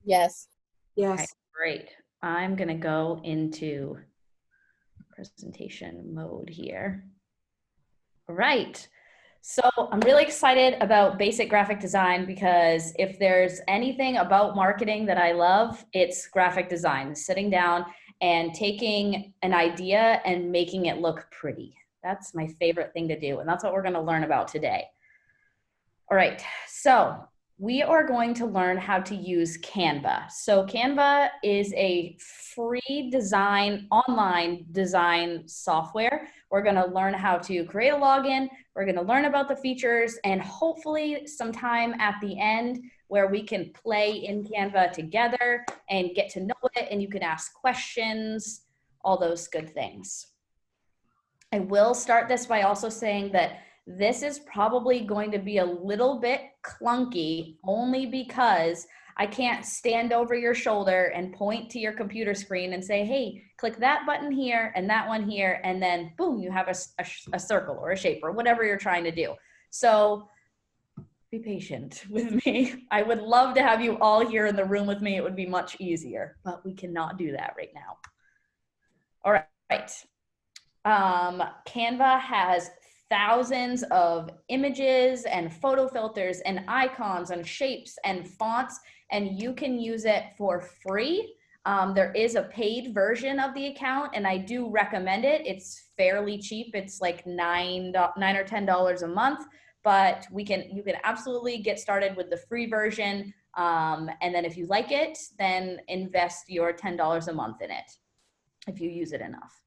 Yes. Yes. Okay, great. I'm going to go into presentation mode here. All right. So I'm really excited about basic graphic design because if there's anything about marketing that I love, it's graphic design, sitting down and taking an idea and making it look pretty. That's my favorite thing to do. And that's what we're going to learn about today. All right. So we are going to learn how to use Canva. So Canva is a free online design software. We're going to learn how to create a login. We're going to learn about the features and hopefully sometime at the end where we can play in Canva together and get to know it, and you can ask questions, all those good things. I will start this by also saying that this is probably going to be a little bit clunky only because I can't stand over your shoulder and point to your computer screen and say, hey, click that button here and that one here, and then boom, you have a circle or a shape or whatever you're trying to do. So be patient with me. I would love to have you all here in the room with me. It would be much easier, but we cannot do that right now. All right. Canva has thousands of images and photo filters and icons and shapes and fonts, and you can use it for free. There is a paid version of the account, and I do recommend it. It's fairly cheap. It's like $9 or $10 a month, but you can absolutely get started with the free version. And then if you like it, then invest your $10 a month in it if you use it enough.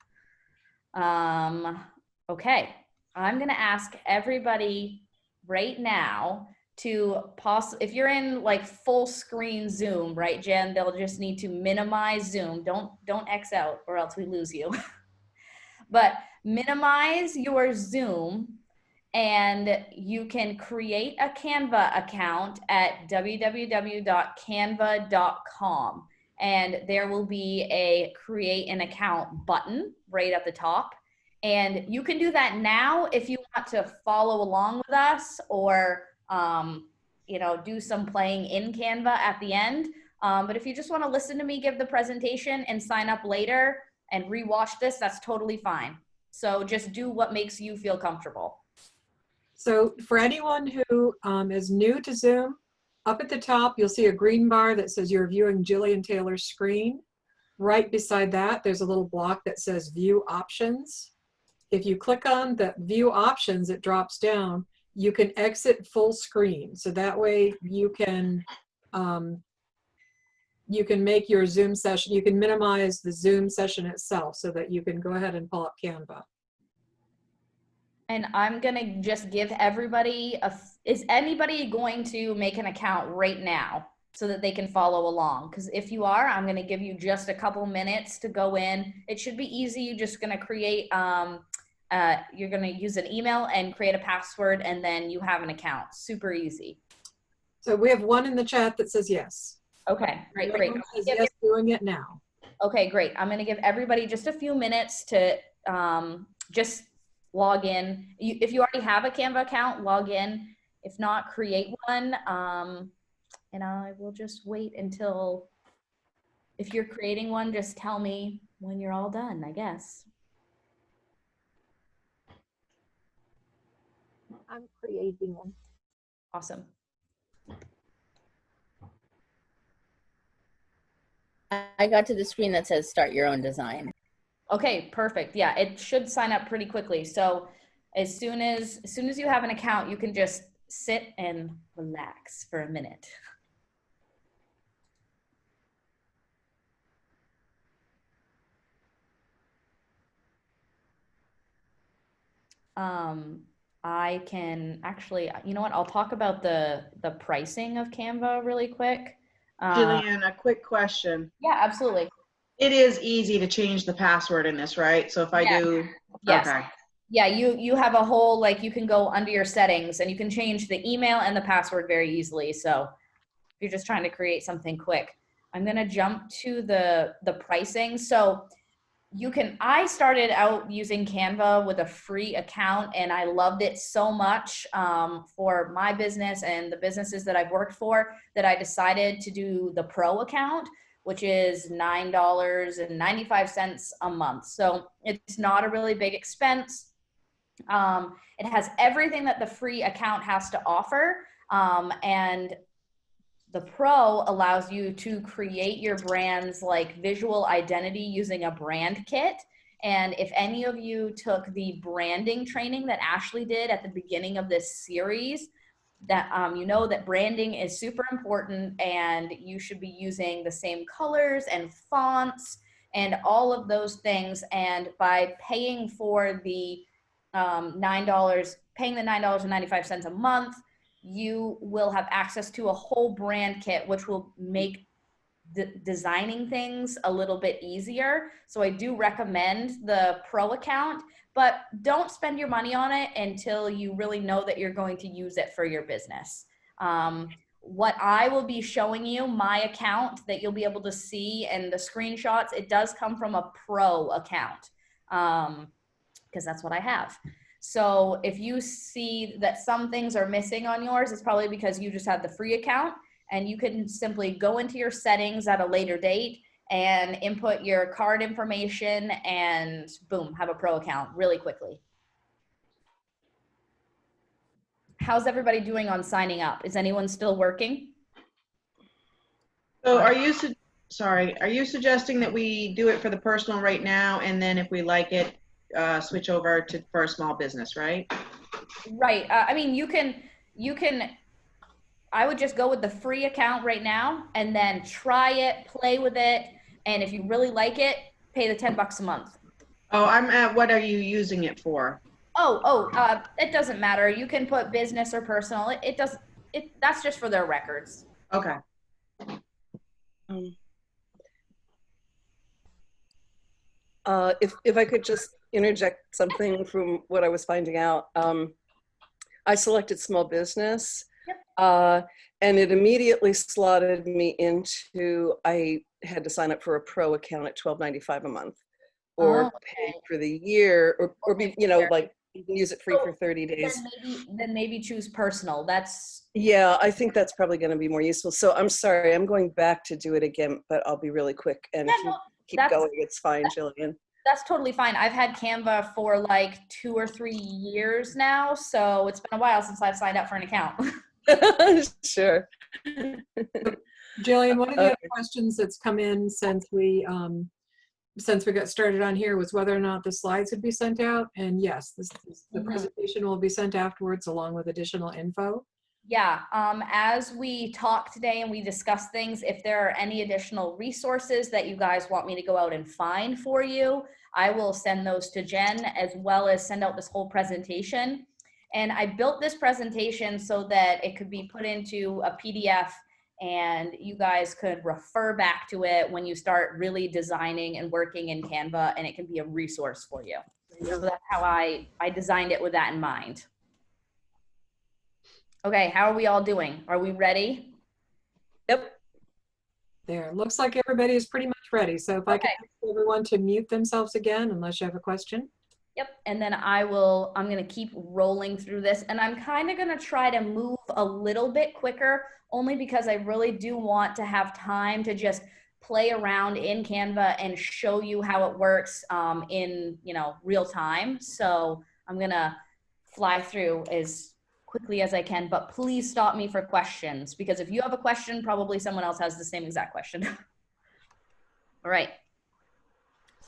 Okay. I'm going to ask everybody right now to pause. If you're in like full screen Zoom, right, Jen, they'll just need to minimize Zoom. Don't X out or else we lose you. But minimize your Zoom and you can create a Canva account at www.canva.com. And there will be a create an account button right at the top. And you can do that now if you want to follow along with us or, do some playing in Canva at the end. But if you just want to listen to me give the presentation and sign up later and rewatch this, that's totally fine. So just do what makes you feel comfortable. So for anyone who is new to Zoom, up at the top, you'll see a green bar that says you're viewing Jillian Taylor's screen. Right beside that, there's a little block that says View Options. If you click on the View Options, it drops down. You can exit full screen. So that way you can make your Zoom session, you can minimize the Zoom session itself so that you can go ahead and pull up Canva. And I'm going to just give everybody is anybody going to make an account right now so that they can follow along? Because if you are, I'm going to give you just a couple minutes to go in. It should be easy. You're just going to create, you're going to use an email and create a password, and then you have an account. Super easy. So we have one in the chat that says yes. Okay, great, great. Yes, doing it now. Okay, great. I'm going to give everybody just a few minutes to just log in. If you already have a Canva account, log in. If not, create one. And I will just wait until, if you're creating one, just tell me when you're all done, I guess. I'm creating one. Awesome. I got to the screen that says start your own design. Okay, perfect. Yeah, it should sign up pretty quickly. So as soon as you have an account, you can just sit and relax for a minute. I can actually, you know what, I'll talk about the pricing of Canva really quick. Jillian, a quick question. Yeah, absolutely. It is easy to change the password in this, right? So if I do, yes. Okay. Yeah, you have a whole, like, you can go under your settings and you can change the email and the password very easily. So if you're just trying to create something quick, I'm going to jump to the pricing. So I started out using Canva with a free account, and I loved it so much for my business and the businesses that I've worked for, that I decided to do the pro account, which is $9.95 a month. So it's not a really big expense. It has everything that the free account has to offer. And the pro allows you to create your brand's like visual identity using a brand kit. And if any of you took the branding training that Ashley did at the beginning of this series, that you know that branding is super important, and you should be using the same colors and fonts and all of those things. And by paying for the paying the $9.95 a month, you will have access to a whole brand kit, which will make designing things a little bit easier. So I do recommend the pro account, but don't spend your money on it until you really know that you're going to use it for your business. What I will be showing you, my account that you'll be able to see and the screenshots, it does come from a pro account, because that's what I have. So if you see that some things are missing on yours, it's probably because you just have the free account, and you can simply go into your settings at a later date and input your card information and boom, have a pro account really quickly. How's everybody doing on signing up? Is anyone still working? So are you suggesting that we do it for the personal right now, and then if we like it, switch over to for a small business, right? Right. I mean, you can, I would just go with the free account right now and then try it, play with it. And if you really like it, pay the $10 a month. Oh, I'm at, what are you using it for? It doesn't matter. You can put business or personal. That's just for their records. Okay. If I could just interject something from what I was finding out. I selected small business. Yep. And it immediately slotted me into, I had to sign up for a pro account at $12.95 a month, or pay for the year, or be, you know, like you can use it free for 30 days. Then maybe choose personal. Yeah, I think that's probably going to be more useful. So I'm sorry, I'm going back to do it again, but I'll be really quick. And if you keep going, it's fine, Jillian. That's totally fine. I've had Canva for like 2 or 3 years now, so it's been a while since I've signed up for an account. Sure. Jillian, one of the other questions that's come in since we got started on here was whether or not the slides would be sent out. And yes, the presentation will be sent afterwards along with additional info. Yeah, as we talk today and we discuss things, if there are any additional resources that you guys want me to go out and find for you, I will send those to Jen, as well as send out this whole presentation. And I built this presentation so that it could be put into a PDF and you guys could refer back to it when you start really designing and working in Canva, and it can be a resource for you. So that's how I designed it with that in mind. Okay, how are we all doing? Are we ready? Yep. There, looks like everybody is pretty much ready. So if I can ask everyone to mute themselves again, unless you have a question. Yep, and then I'm gonna keep rolling through this, and I'm kind of gonna try to move a little bit quicker, only because I really do want to have time to just play around in Canva and show you how it works in, you know, real time. So I'm gonna fly through as quickly as I can, but please stop me for questions, because if you have a question, probably someone else has the same exact question. All right,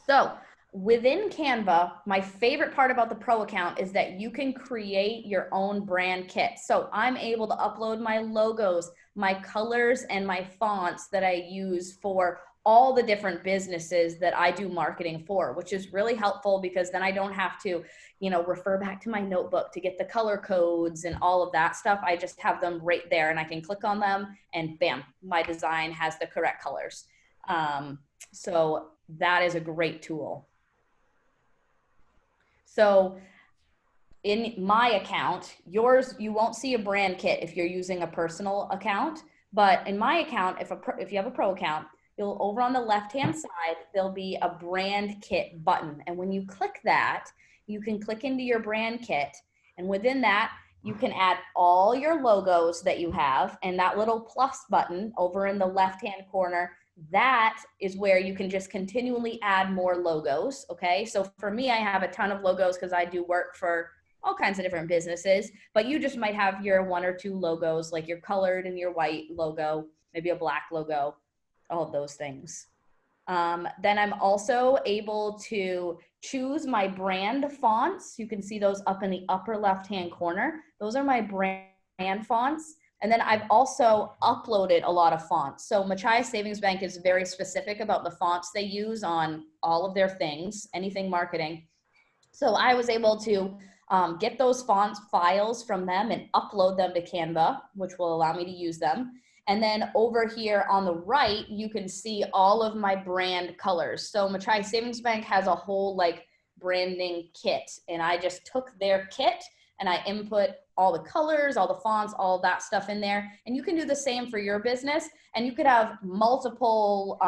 so within Canva, my favorite part about the pro account is that you can create your own brand kit. So I'm able to upload my logos, my colors, and my fonts that I use for all the different businesses that I do marketing for, which is really helpful, because then I don't have to, you know, refer back to my notebook to get the color codes and all of that stuff. I just have them right there, and I can click on them and bam, my design has the correct colors. So that is a great tool. So in my account, yours, you won't see a brand kit if you're using a personal account, but in my account, if you have a pro account, you'll over on the left-hand side, there'll be a brand kit button. And when you click that, you can click into your brand kit. And within that, you can add all your logos that you have, and that little plus button over in the left-hand corner, that is where you can just continually add more logos, okay? So for me, I have a ton of logos because I do work for all kinds of different businesses, but you just might have your 1 or 2 logos, like your colored and your white logo, maybe a black logo, all of those things. Then I'm also able to choose my brand fonts. You can see those up in the upper left-hand corner. Those are my brand fonts. And then I've also uploaded a lot of fonts. So Machia Savings Bank is very specific about the fonts they use on all of their things, anything marketing. So I was able to get those fonts files from them and upload them to Canva, which will allow me to use them. And then over here on the right, you can see all of my brand colors. So Machia Savings Bank has a whole like branding kit, and I just took their kit and I input all the colors, all the fonts, all of that stuff in there. And you can do the same for your business, and you could have multiple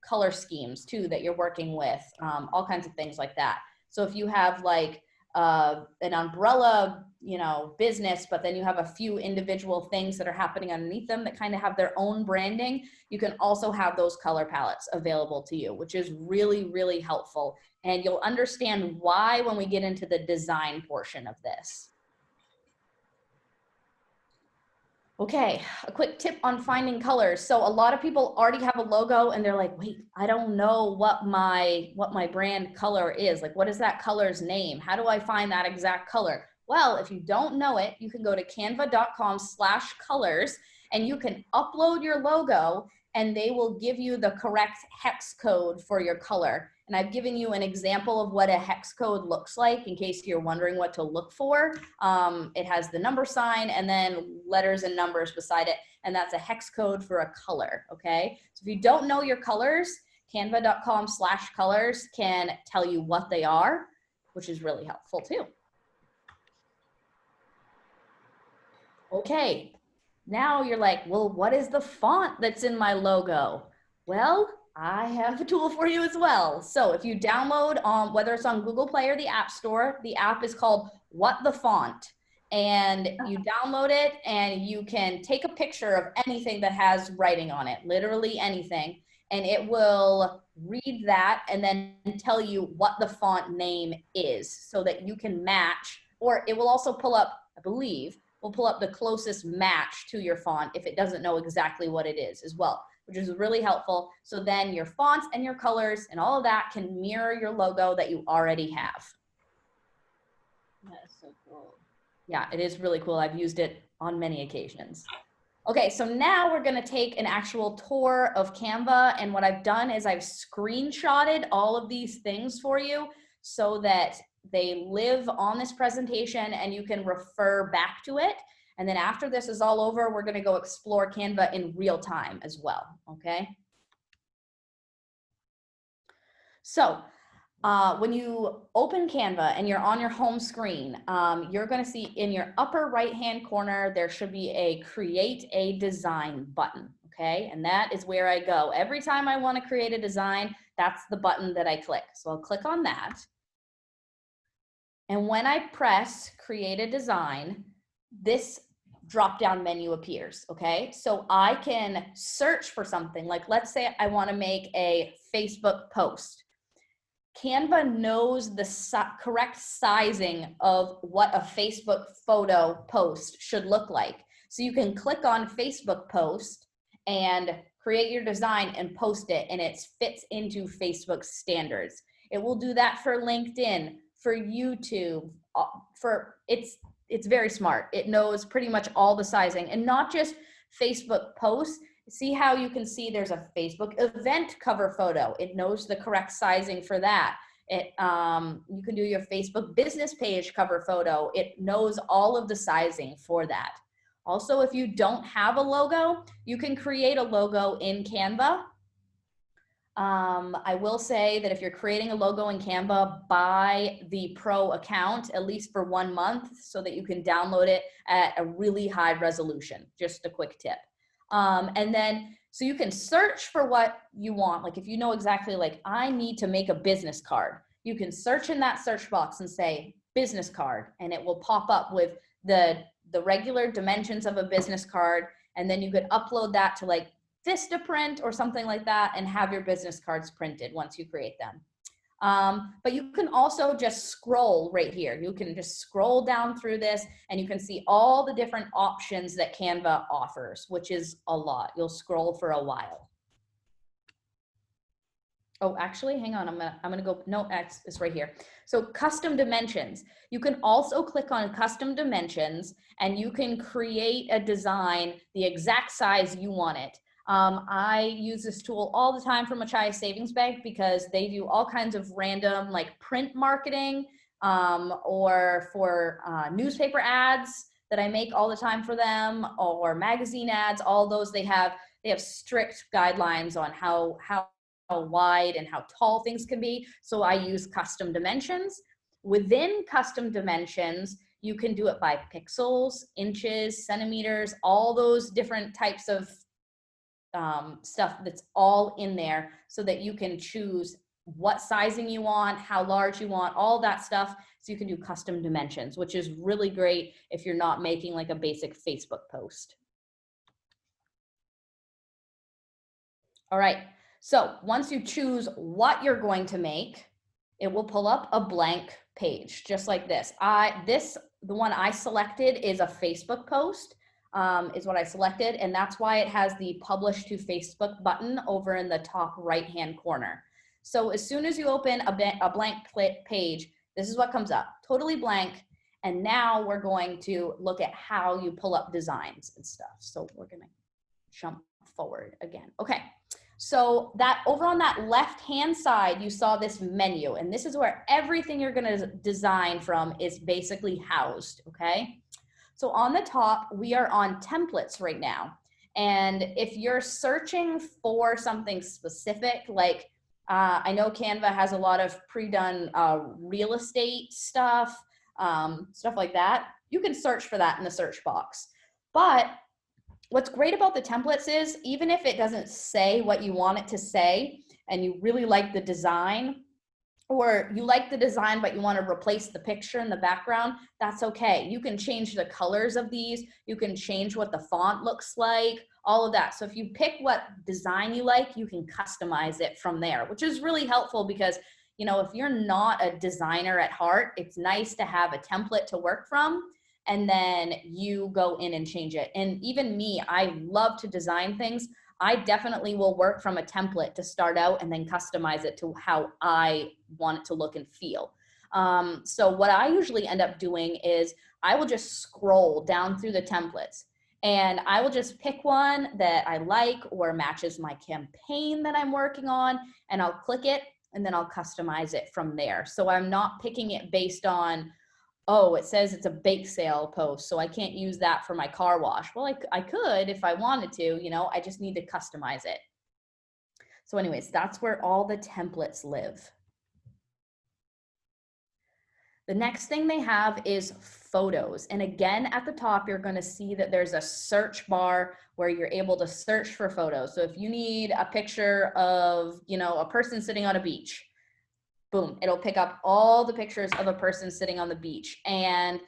color schemes too that you're working with, all kinds of things like that. So if you have like an umbrella, you know, business, but then you have a few individual things that are happening underneath them that kind of have their own branding, you can also have those color palettes available to you, which is really, really helpful. And you'll understand why when we get into the design portion of this. Okay, a quick tip on finding colors. So a lot of people already have a logo and they're like, wait, I don't know what my brand color is. Like, what is that color's name? How do I find that exact color? Well, if you don't know it, you can go to canva.com/colors and you can upload your logo and they will give you the correct hex code for your color. And I've given you an example of what a hex code looks like in case you're wondering what to look for. It has the number sign and then letters and numbers beside it. And that's a hex code for a color, okay? So if you don't know your colors, canva.com/colors can tell you what they are, which is really helpful too. Okay, now you're like, well, what is the font that's in my logo? Well, I have a tool for you as well. So if you download, whether it's on Google Play or the App Store, the app is called What the Font. And you download it and you can take a picture of anything that has writing on it, literally anything. And it will read that and then tell you what the font name is so that you can match, or it will also pull up, I believe, will pull up the closest match to your font if it doesn't know exactly what it is as well, which is really helpful. So then your fonts and your colors and all of that can mirror your logo that you already have. That is so cool. Yeah, it is really cool. I've used it on many occasions. Okay, so now we're gonna take an actual tour of Canva, and what I've done is I've screenshotted all of these things for you so that they live on this presentation and you can refer back to it. And then after this is all over, we're gonna go explore Canva in real time as well, okay? So when you open Canva and you're on your home screen, you're gonna see in your upper right-hand corner, there should be a Create a Design button, okay? And that is where I go. Every time I wanna create a design, that's the button that I click. So I'll click on that. And when I press Create a Design, this drop-down menu appears, okay? So I can search for something, like let's say I wanna make a Facebook post. Canva knows the correct sizing of what a Facebook photo post should look like. So you can click on Facebook post and create your design and post it, and it fits into Facebook's standards. It will do that for LinkedIn, for YouTube, it's very smart. It knows pretty much all the sizing, and not just Facebook posts. See how you can see there's a Facebook event cover photo. It knows the correct sizing for that. You can do your Facebook business page cover photo. It knows all of the sizing for that. Also, if you don't have a logo, you can create a logo in Canva. I will say that if you're creating a logo in Canva, buy the Pro account, at least for 1 month, so that you can download it at a really high resolution. Just a quick tip. And then, So you can search for what you want. Like if you know exactly, like I need to make a business card, you can search in that search box and say business card, and it will pop up with the regular dimensions of a business card. And then you could upload that to like Vistaprint or something like that and have your business cards printed once you create them. But you can also just scroll right here. You can just scroll down through this and you can see all the different options that Canva offers, which is a lot. You'll scroll for a while. Oh, actually, hang on. I'm gonna go, no, it's right here. So custom dimensions. You can also click on custom dimensions and you can create a design the exact size you want it. I use this tool all the time for Machai Savings Bank because they do all kinds of random like print marketing or for newspaper ads that I make all the time for them, or magazine ads. All those they have strict guidelines on how wide and how tall things can be. So I use custom dimensions. Within custom dimensions, you can do it by pixels, inches, centimeters, all those different types of stuff that's all in there so that you can choose what sizing you want, how large you want, all that stuff. So you can do custom dimensions, which is really great if you're not making like a basic Facebook post. All right, so once you choose what you're going to make, it will pull up a blank page just like this. The one I selected is a Facebook post. Is what I selected, and that's why it has the publish to Facebook button over in the top right hand corner. So as soon as you open a blank page, this is what comes up, totally blank. And now we're going to look at how you pull up designs and stuff. So we're gonna jump forward again. Okay, so that over on that left hand side, you saw this menu, and this is where everything you're gonna design from is basically housed, okay? So on the top, we are on templates right now. And if you're searching for something specific, like I know Canva has a lot of pre-done real estate stuff, stuff like that, you can search for that in the search box. But what's great about the templates is even if it doesn't say what you want it to say and you really like the design, or you like the design, but you want to replace the picture in the background, that's okay. You can change the colors of these. You can change what the font looks like, all of that. So if you pick what design you like, you can customize it from there, which is really helpful because, you know, if you're not a designer at heart, it's nice to have a template to work from, and then you go in and change it. And even me, I love to design things. I definitely will work from a template to start out and then customize it to how I want it to look and feel. So what I usually end up doing is I will just scroll down through the templates and I will just pick one that I like or matches my campaign that I'm working on, and I'll click it and then I'll customize it from there. So I'm not picking it based on, oh, it says it's a bake sale post, so I can't use that for my car wash. Well, I could if I wanted to, you know, I just need to customize it. So anyways, that's where all the templates live. The next thing they have is photos. And again, at the top, you're going to see that there's a search bar where you're able to search for photos. So if you need a picture of, you know, a person sitting on a beach, boom, it'll pick up all the pictures of a person sitting on the beach. And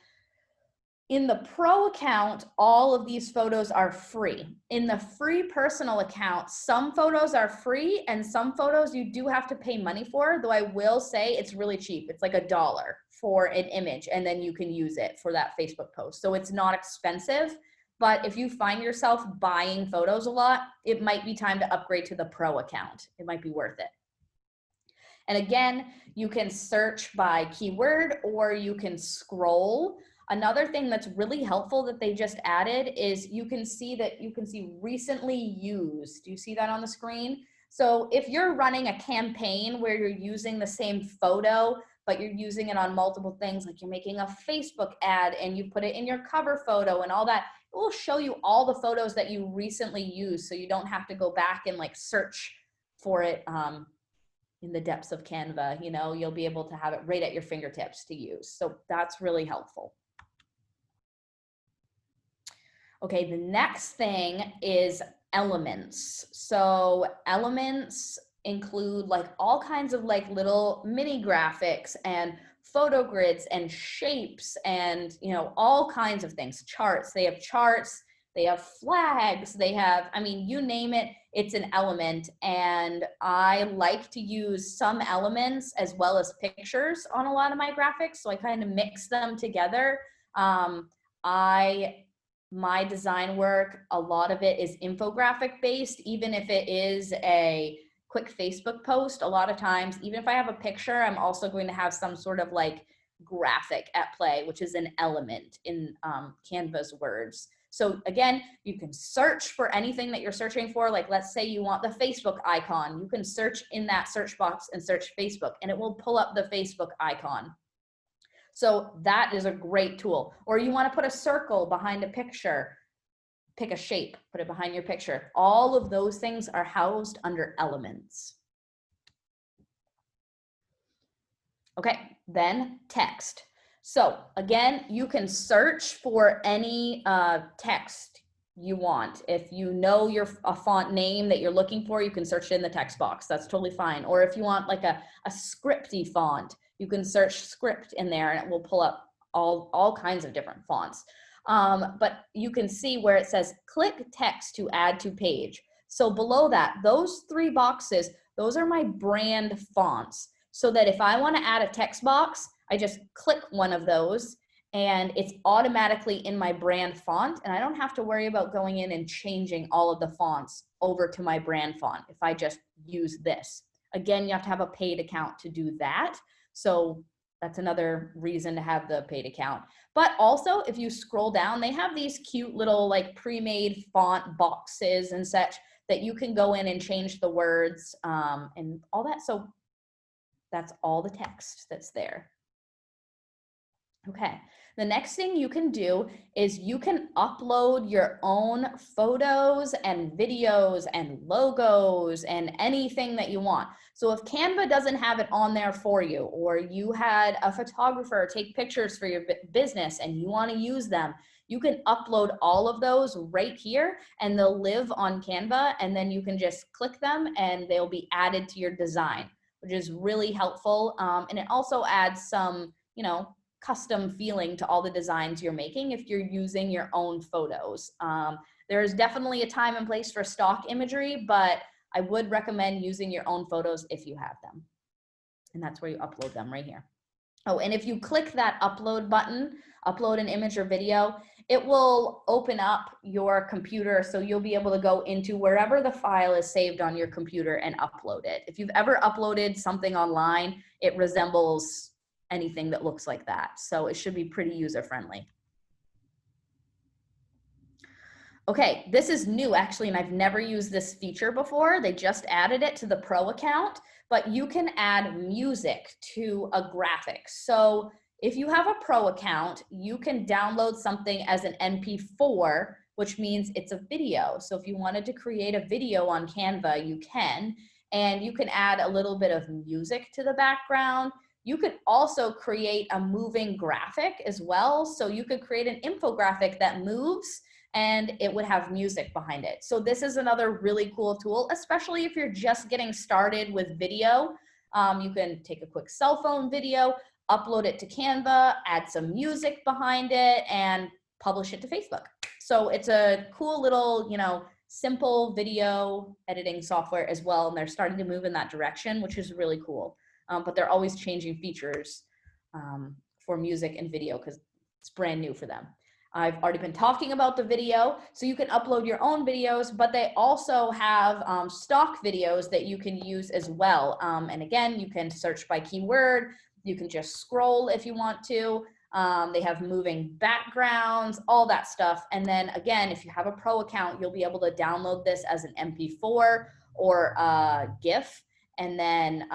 in the pro account, all of these photos are free. In the free personal account, some photos are free and some photos you do have to pay money for, though I will say it's really cheap. It's like $1 for an image, and then you can use it for that Facebook post. So it's not expensive, but if you find yourself buying photos a lot, it might be time to upgrade to the pro account. It might be worth it. And again, you can search by keyword or you can scroll. Another thing that's really helpful that they just added is you can see recently used. Do you see that on the screen? So if you're running a campaign where you're using the same photo, but you're using it on multiple things, like you're making a Facebook ad and you put it in your cover photo and all that, it will show you all the photos that you recently used, so you don't have to go back and like search for it in the depths of Canva. You know, you'll be able to have it right at your fingertips to use. So that's really helpful. Okay, the next thing is elements. So elements include like all kinds of like little mini graphics and photo grids and shapes and, you know, all kinds of things. Charts, they have charts, they have flags, they have, I mean, you name it, it's an element. And I like to use some elements as well as pictures on a lot of my graphics. So I kind of mix them together. My design work, a lot of it is infographic based, even if it is a quick Facebook post. A lot of times, even if I have a picture, I'm also going to have some sort of like graphic at play, which is an element in Canva's words. So again, you can search for anything that you're searching for. Like let's say you want the Facebook icon. You can search in that search box and search Facebook, and it will pull up the Facebook icon. So that is a great tool. Or you want to put a circle behind a picture, pick a shape, put it behind your picture. All of those things are housed under elements. Okay, then text. So again, you can search for any text you want. If you know a font name that you're looking for, you can search it in the text box. That's totally fine. Or if you want like a scripty font, you can search script in there and it will pull up all kinds of different fonts. But you can see where it says click text to add to page. So below that, those 3 boxes, those are my brand fonts. So that if I want to add a text box, I just click one of those and it's automatically in my brand font, and I don't have to worry about going in and changing all of the fonts over to my brand font if I just use this. Again, you have to have a paid account to do that. So that's another reason to have the paid account. But also, if you scroll down, they have these cute little like pre-made font boxes and such that you can go in and change the words and all that. So that's all the text that's there. Okay, the next thing you can do is you can upload your own photos and videos and logos and anything that you want. So if Canva doesn't have it on there for you, or you had a photographer take pictures for your business and you want to use them, you can upload all of those right here and they'll live on Canva, and then you can just click them and they'll be added to your design, which is really helpful. And it also adds some, you know, custom feeling to all the designs you're making if you're using your own photos. There's definitely a time and place for stock imagery, but I would recommend using your own photos if you have them. And that's where you upload them right here. Oh, and if you click that upload button, upload an image or video, it will open up your computer, so you'll be able to go into wherever the file is saved on your computer and upload it. If you've ever uploaded something online, it resembles anything that looks like that. So it should be pretty user-friendly. Okay, this is new actually, and I've never used this feature before. They just added it to the Pro account, but you can add music to a graphic. So if you have a Pro account, you can download something as an MP4, which means it's a video. So if you wanted to create a video on Canva, you can, and you can add a little bit of music to the background. You could also create a moving graphic as well. So you could create an infographic that moves and it would have music behind it. So this is another really cool tool, especially if you're just getting started with video. You can take a quick cell phone video, upload it to Canva, add some music behind it, and publish it to Facebook. So it's a cool little, you know, simple video editing software as well. And they're starting to move in that direction, which is really cool. But they're always changing features for music and video because it's brand new for them. I've already been talking about the video, so you can upload your own videos, but they also have stock videos that you can use as well. And again, you can search by keyword. You can just scroll if you want to. They have moving backgrounds, all that stuff. And then again, if you have a Pro account, you'll be able to download this as an MP4 or a GIF, and then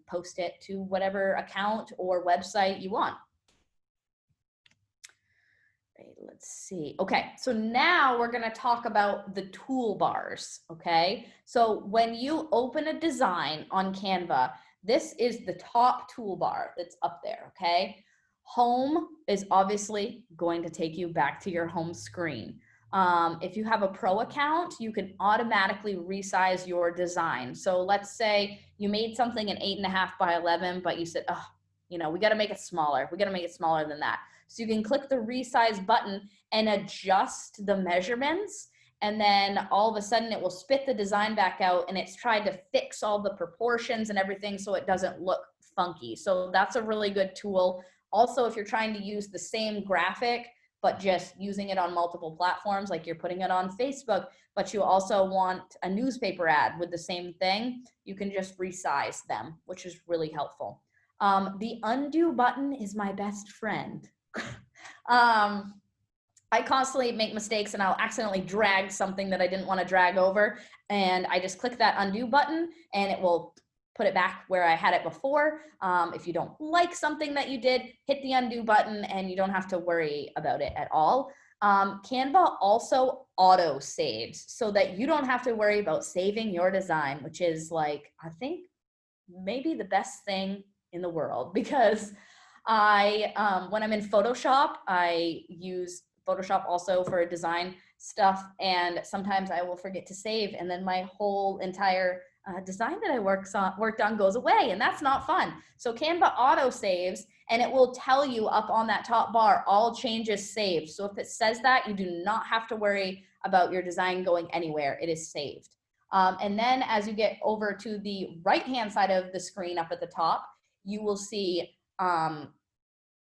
post it to whatever account or website you want. Right, let's see. Okay, so now we're gonna talk about the toolbars, okay? So when you open a design on Canva, this is the top toolbar that's up there, okay? Home is obviously going to take you back to your home screen. If you have a pro account, you can automatically resize your design. So let's say you made something an 8.5 by 11, but you said, oh, you know, we got to make it smaller. We got to make it smaller than that. So you can click the resize button and adjust the measurements. And then all of a sudden it will spit the design back out, and it's tried to fix all the proportions and everything so it doesn't look funky. So that's a really good tool. Also, if you're trying to use the same graphic, but just using it on multiple platforms, like you're putting it on Facebook, but you also want a newspaper ad with the same thing, you can just resize them, which is really helpful. The undo button is my best friend. I constantly make mistakes and I'll accidentally drag something that I didn't want to drag over. And I just click that undo button and it will put it back where I had it before. If you don't like something that you did, hit the undo button and you don't have to worry about it at all. Canva also auto saves so that you don't have to worry about saving your design, which is like, I think maybe the best thing in the world, because when I'm in Photoshop, I use Photoshop also for design stuff, and sometimes I will forget to save, and then my whole entire design that I worked on goes away, and that's not fun. So Canva auto saves, and it will tell you up on that top bar, all changes saved. So if it says that, you do not have to worry about your design going anywhere. It is saved. And then as you get over to the right-hand side of the screen up at the top, you will see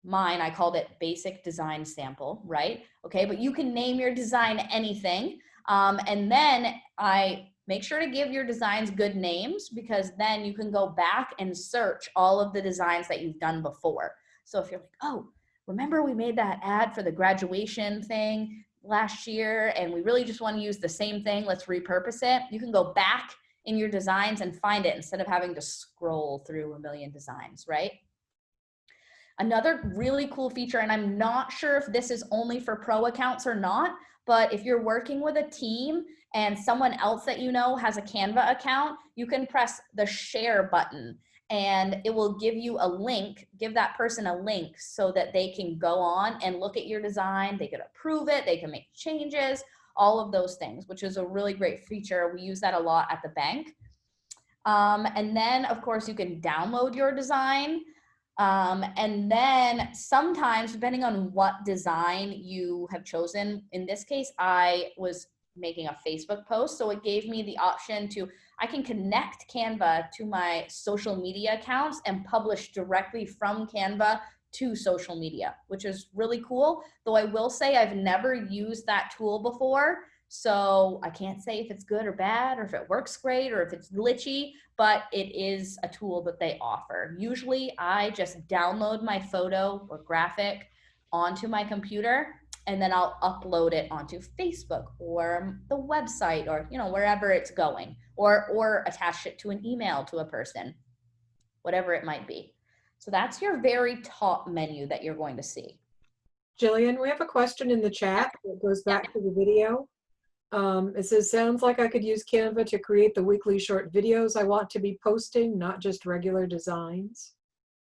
mine, I called it basic design sample, right? Okay, but you can name your design anything. And then I make sure to give your designs good names, because then you can go back and search all of the designs that you've done before. So if you're like, oh, remember we made that ad for the graduation thing last year and we really just want to use the same thing, let's repurpose it. You can go back in your designs and find it instead of having to scroll through a million designs, right? Another really cool feature, and I'm not sure if this is only for pro accounts or not, but if you're working with a team and someone else that you know has a Canva account, you can press the share button and it will give you a link, give that person a link so that they can go on and look at your design, they can approve it, they can make changes, all of those things, which is a really great feature. We use that a lot at the bank. And then of course you can download your design. And then sometimes, depending on what design you have chosen, in this case, I was making a Facebook post. So it gave me the option I can connect Canva to my social media accounts and publish directly from Canva to social media, which is really cool. Though I will say I've never used that tool before. So I can't say if it's good or bad, or if it works great, or if it's glitchy, but it is a tool that they offer. Usually I just download my photo or graphic onto my computer, and then I'll upload it onto Facebook or the website, or wherever it's going, or attach it to an email to a person, whatever it might be. So that's your very top menu that you're going to see. Jillian, we have a question in the chat that goes back to the video. It says, sounds like I could use Canva to create the weekly short videos I want to be posting, not just regular designs.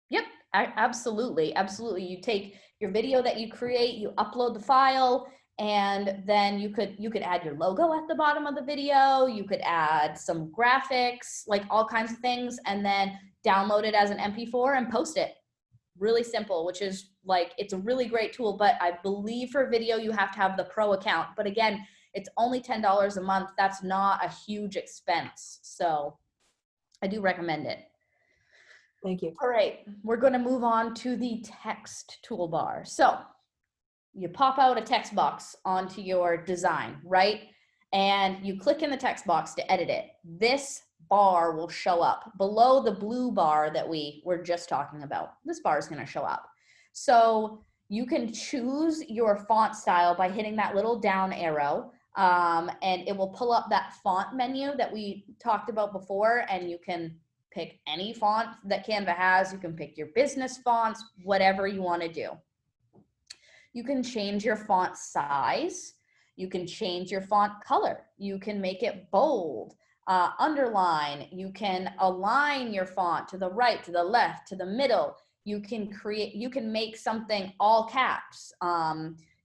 Yep, absolutely. Absolutely. You take your video that you create, you upload the file, and then you could add your logo at the bottom of the video. You could add some graphics, like all kinds of things, and then download it as an MP4 and post it. Really simple, which is like, it's a really great tool, but I believe for video, you have to have the pro account. But again, it's only $10 a month. That's not a huge expense. So I do recommend it. Thank you. All right, we're going to move on to the text toolbar. So you pop out a text box onto your design, right? And you click in the text box to edit it. This bar will show up below the blue bar that we were just talking about. This bar is going to show up. So you can choose your font style by hitting that little down arrow. And it will pull up that font menu that we talked about before, and you can pick any font that Canva has. You can pick your business fonts, whatever you want to do. You can change your font size. You can change your font color. You can make it bold, underline. You can align your font to the right, to the left, to the middle. You can make something all caps.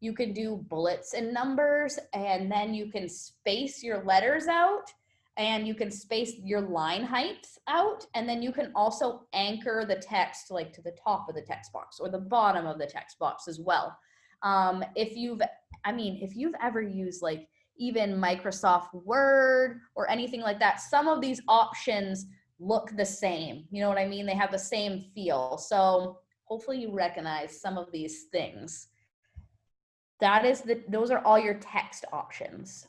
You can do bullets and numbers, and then you can space your letters out, and you can space your line heights out, and then you can also anchor the text like to the top of the text box or the bottom of the text box as well. If you've ever used like even Microsoft Word or anything like that, some of these options look the same. You know what I mean? They have the same feel. So hopefully you recognize some of these things. Those are all your text options.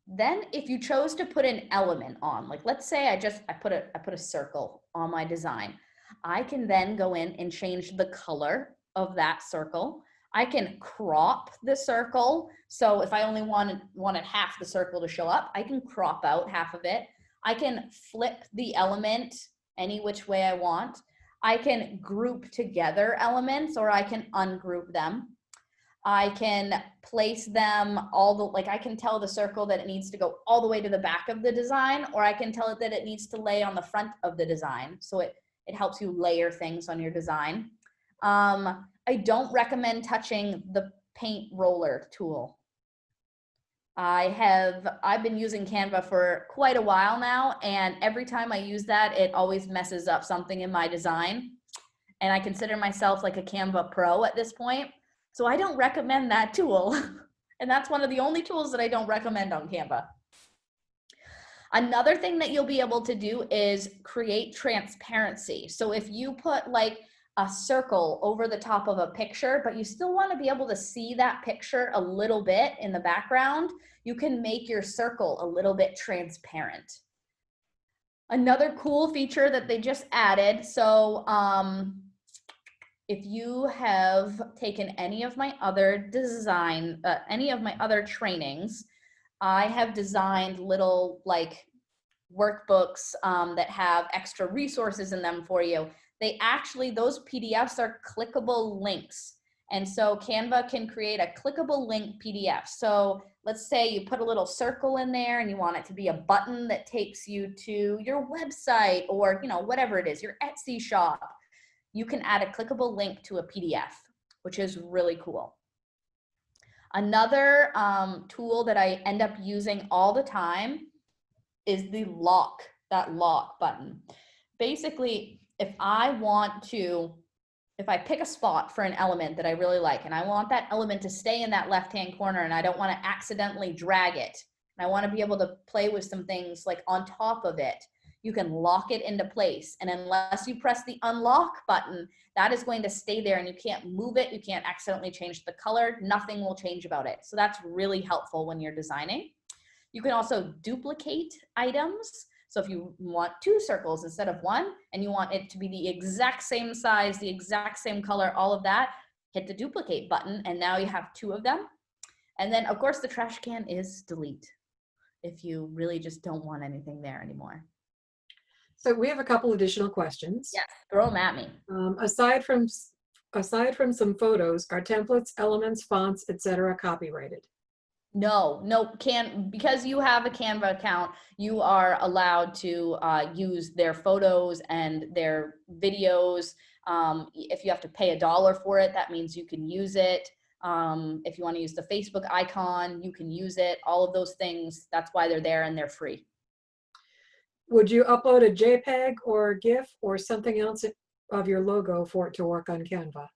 Then if you chose to put an element on, like let's say I put a circle on my design, I can then go in and change the color of that circle. I can crop the circle. So if I only wanted half the circle to show up, I can crop out half of it. I can flip the element any which way I want. I can group together elements, or I can ungroup them. I can place them I can tell the circle that it needs to go all the way to the back of the design, or I can tell it that it needs to lay on the front of the design. So it helps you layer things on your design. I don't recommend touching the paint roller tool. I've been using Canva for quite a while now, and every time I use that, it always messes up something in my design. And I consider myself like a Canva pro at this point. So I don't recommend that tool. And that's one of the only tools that I don't recommend on Canva. Another thing that you'll be able to do is create transparency. So if you put like a circle over the top of a picture, but you still want to be able to see that picture a little bit in the background, you can make your circle a little bit transparent. Another cool feature that they just added, so if you have taken any of my other trainings, I have designed little like workbooks that have extra resources in them for you. Those PDFs are clickable links. And so Canva can create a clickable link PDF. So let's say you put a little circle in there and you want it to be a button that takes you to your website or, whatever it is, your Etsy shop. You can add a clickable link to a PDF, which is really cool. Another tool that I end up using all the time is that lock button. Basically, if I pick a spot for an element that I really like, and I want that element to stay in that left-hand corner, and I don't want to accidentally drag it, and I want to be able to play with some things like on top of it, you can lock it into place. And unless you press the unlock button, that is going to stay there and you can't move it. You can't accidentally change the color. Nothing will change about it. So that's really helpful when you're designing. You can also duplicate items. So if you want 2 circles instead of 1, and you want it to be the exact same size, the exact same color, all of that, hit the duplicate button, and now you have 2 of them. And then, of course, the trash can is delete if you really just don't want anything there anymore. So we have a couple additional questions. Yes, throw them at me. Aside from some photos, are templates, elements, fonts, etc. copyrighted? No, because you have a Canva account, you are allowed to use their photos and their videos. If you have to pay $1 for it, that means you can use it. If you want to use the Facebook icon, you can use it. All of those things, that's why they're there and they're free. Would you upload a JPEG or a GIF or something else of your logo for it to work on Canva?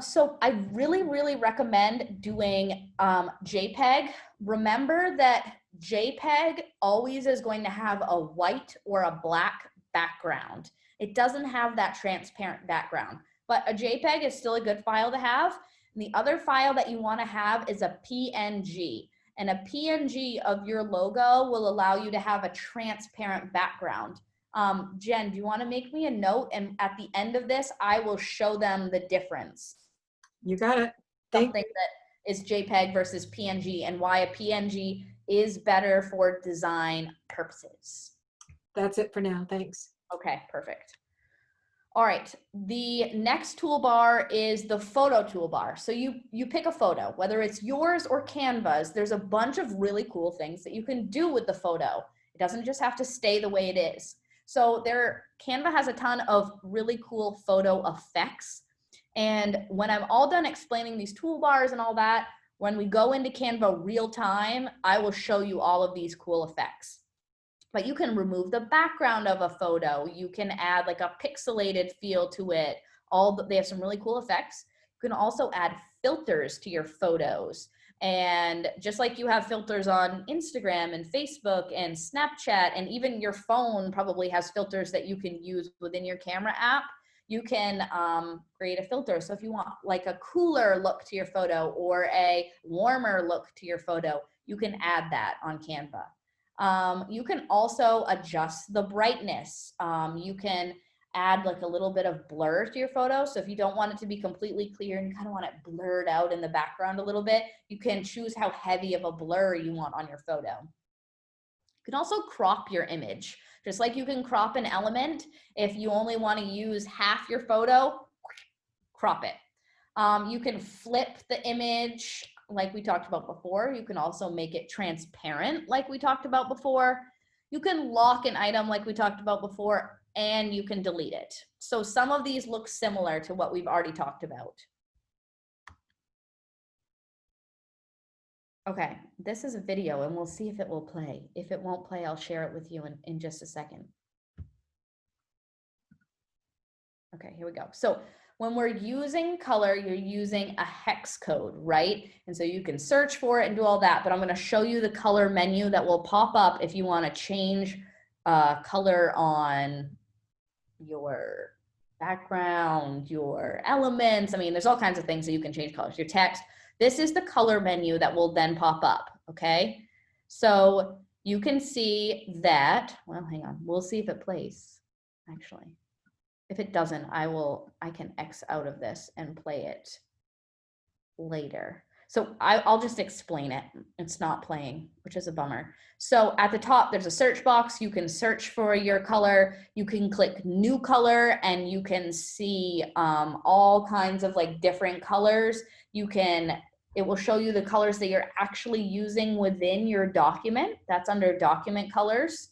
So I really, really recommend doing JPEG. Remember that JPEG always is going to have a white or a black background. It doesn't have that transparent background, but a JPEG is still a good file to have. And the other file that you want to have is a PNG. And a PNG of your logo will allow you to have a transparent background. Jen, do you want to make me a note? And at the end of this, I will show them the difference. You got it. Something that is JPEG versus PNG and why a PNG is better for design purposes. That's it for now. Thanks. Okay, perfect. All right, the next toolbar is the photo toolbar. So you pick a photo, whether it's yours or Canva's. There's a bunch of really cool things that you can do with the photo. It doesn't just have to stay the way it is. So Canva has a ton of really cool photo effects. And when I'm all done explaining these toolbars and all that, when we go into Canva real time, I will show you all of these cool effects. But you can remove the background of a photo. You can add like a pixelated feel to it. They have some really cool effects. You can also add filters to your photos. And just like you have filters on Instagram and Facebook and Snapchat, and even your phone probably has filters that you can use within your camera app, you can create a filter. So if you want like a cooler look to your photo or a warmer look to your photo, you can add that on Canva. You can also adjust the brightness. You can add like a little bit of blur to your photo. So if you don't want it to be completely clear and you kind of want it blurred out in the background a little bit, you can choose how heavy of a blur you want on your photo. You can also crop your image. Just like you can crop an element, if you only want to use half your photo, crop it. You can flip the image like we talked about before. You can also make it transparent like we talked about before. You can lock an item like we talked about before, and you can delete it. So some of these look similar to what we've already talked about. Okay, this is a video and we'll see if it will play. If it won't play, I'll share it with you in just a second. Okay, here we go. So when we're using color, you're using a hex code, right? And so you can search for it and do all that, but I'm gonna show you the color menu that will pop up if you wanna change color on your background, your elements. I mean, there's all kinds of things that you can change colors, your text. This is the color menu that will then pop up, okay? So you can see that, well, hang on, we'll see if it plays, actually. If it doesn't, I can X out of this and play it later. So I'll just explain it. It's not playing, which is a bummer. So at the top, there's a search box. You can search for your color. You can click new color and you can see all kinds of like different colors. It will show you the colors that you're actually using within your document. That's under document colors.